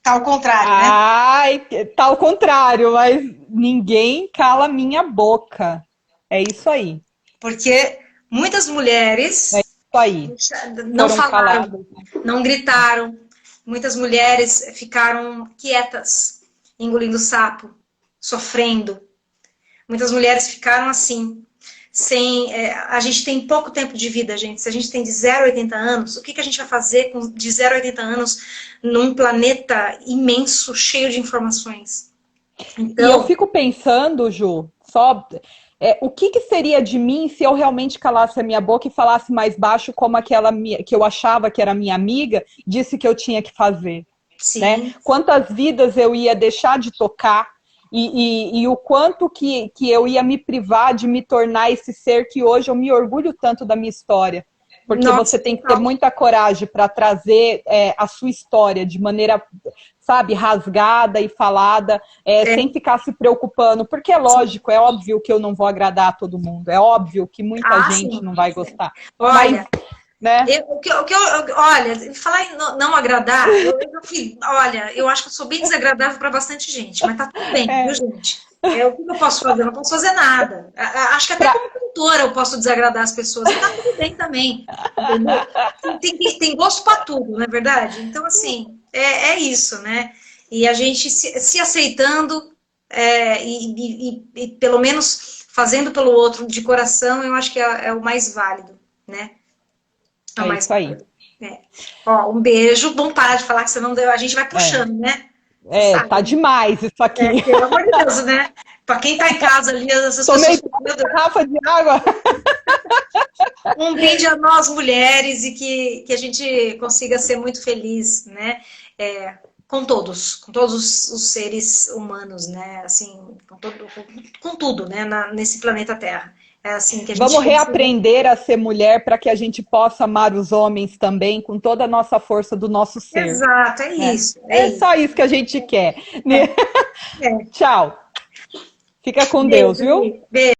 Speaker 2: Tá ao contrário, né?
Speaker 1: Ai, tá ao contrário, mas ninguém cala minha boca. É isso aí.
Speaker 2: Porque muitas mulheres não falaram, não gritaram. Muitas mulheres ficaram quietas, engolindo sapo, sofrendo. Muitas mulheres ficaram assim, a gente tem pouco tempo de vida, gente. Se a gente tem de 0 a 80 anos, o que a gente vai fazer de 0 a 80 anos num planeta imenso, cheio de informações? Então,
Speaker 1: e eu fico pensando, Ju, o que seria de mim se eu realmente calasse a minha boca e falasse mais baixo como aquela que eu achava que era minha amiga, disse que eu tinha que fazer?
Speaker 2: Sim.
Speaker 1: Né? Quantas vidas eu ia deixar de tocar? E o quanto que eu ia me privar de me tornar esse ser que hoje eu me orgulho tanto da minha história. Porque você tem que ter muita coragem para trazer a sua história de maneira, sabe, rasgada e falada, sem ficar se preocupando. Porque é lógico, é óbvio que eu não vou agradar a todo mundo. É óbvio que muita gente não vai gostar.
Speaker 2: Olha,
Speaker 1: mas, né?
Speaker 2: Olha, falar em não agradar, olha, eu acho que eu sou bem desagradável para bastante gente, mas tá tudo bem, viu, gente? O que eu posso fazer? Eu não posso fazer nada. Acho que até como cantora eu posso desagradar as pessoas, e tá tudo bem também. Tem gosto para tudo, não é verdade? Então, assim, é isso, né? E a gente se aceitando e pelo menos fazendo pelo outro de coração, eu acho que é o mais válido, né?
Speaker 1: É isso aí.
Speaker 2: Ó, um beijo. Vamos parar de falar que você não deu. A gente vai puxando, né?
Speaker 1: Tá demais isso aqui.
Speaker 2: Pelo amor de Deus, né? Pra quem tá em casa ali, essas
Speaker 1: Tomei
Speaker 2: pessoas...
Speaker 1: garrafa de água.
Speaker 2: Um brinde a nós, mulheres, e que a gente consiga ser muito feliz, né? Com todos os seres humanos, né? Assim, com tudo, né? Nesse planeta Terra. É assim que a gente
Speaker 1: Vamos reaprender a ser mulher para que a gente possa amar os homens também com toda a nossa força do nosso ser.
Speaker 2: Exato, isso.
Speaker 1: Só isso que a gente quer. Né? Tchau. Fica com Deus, viu?
Speaker 2: Beijo.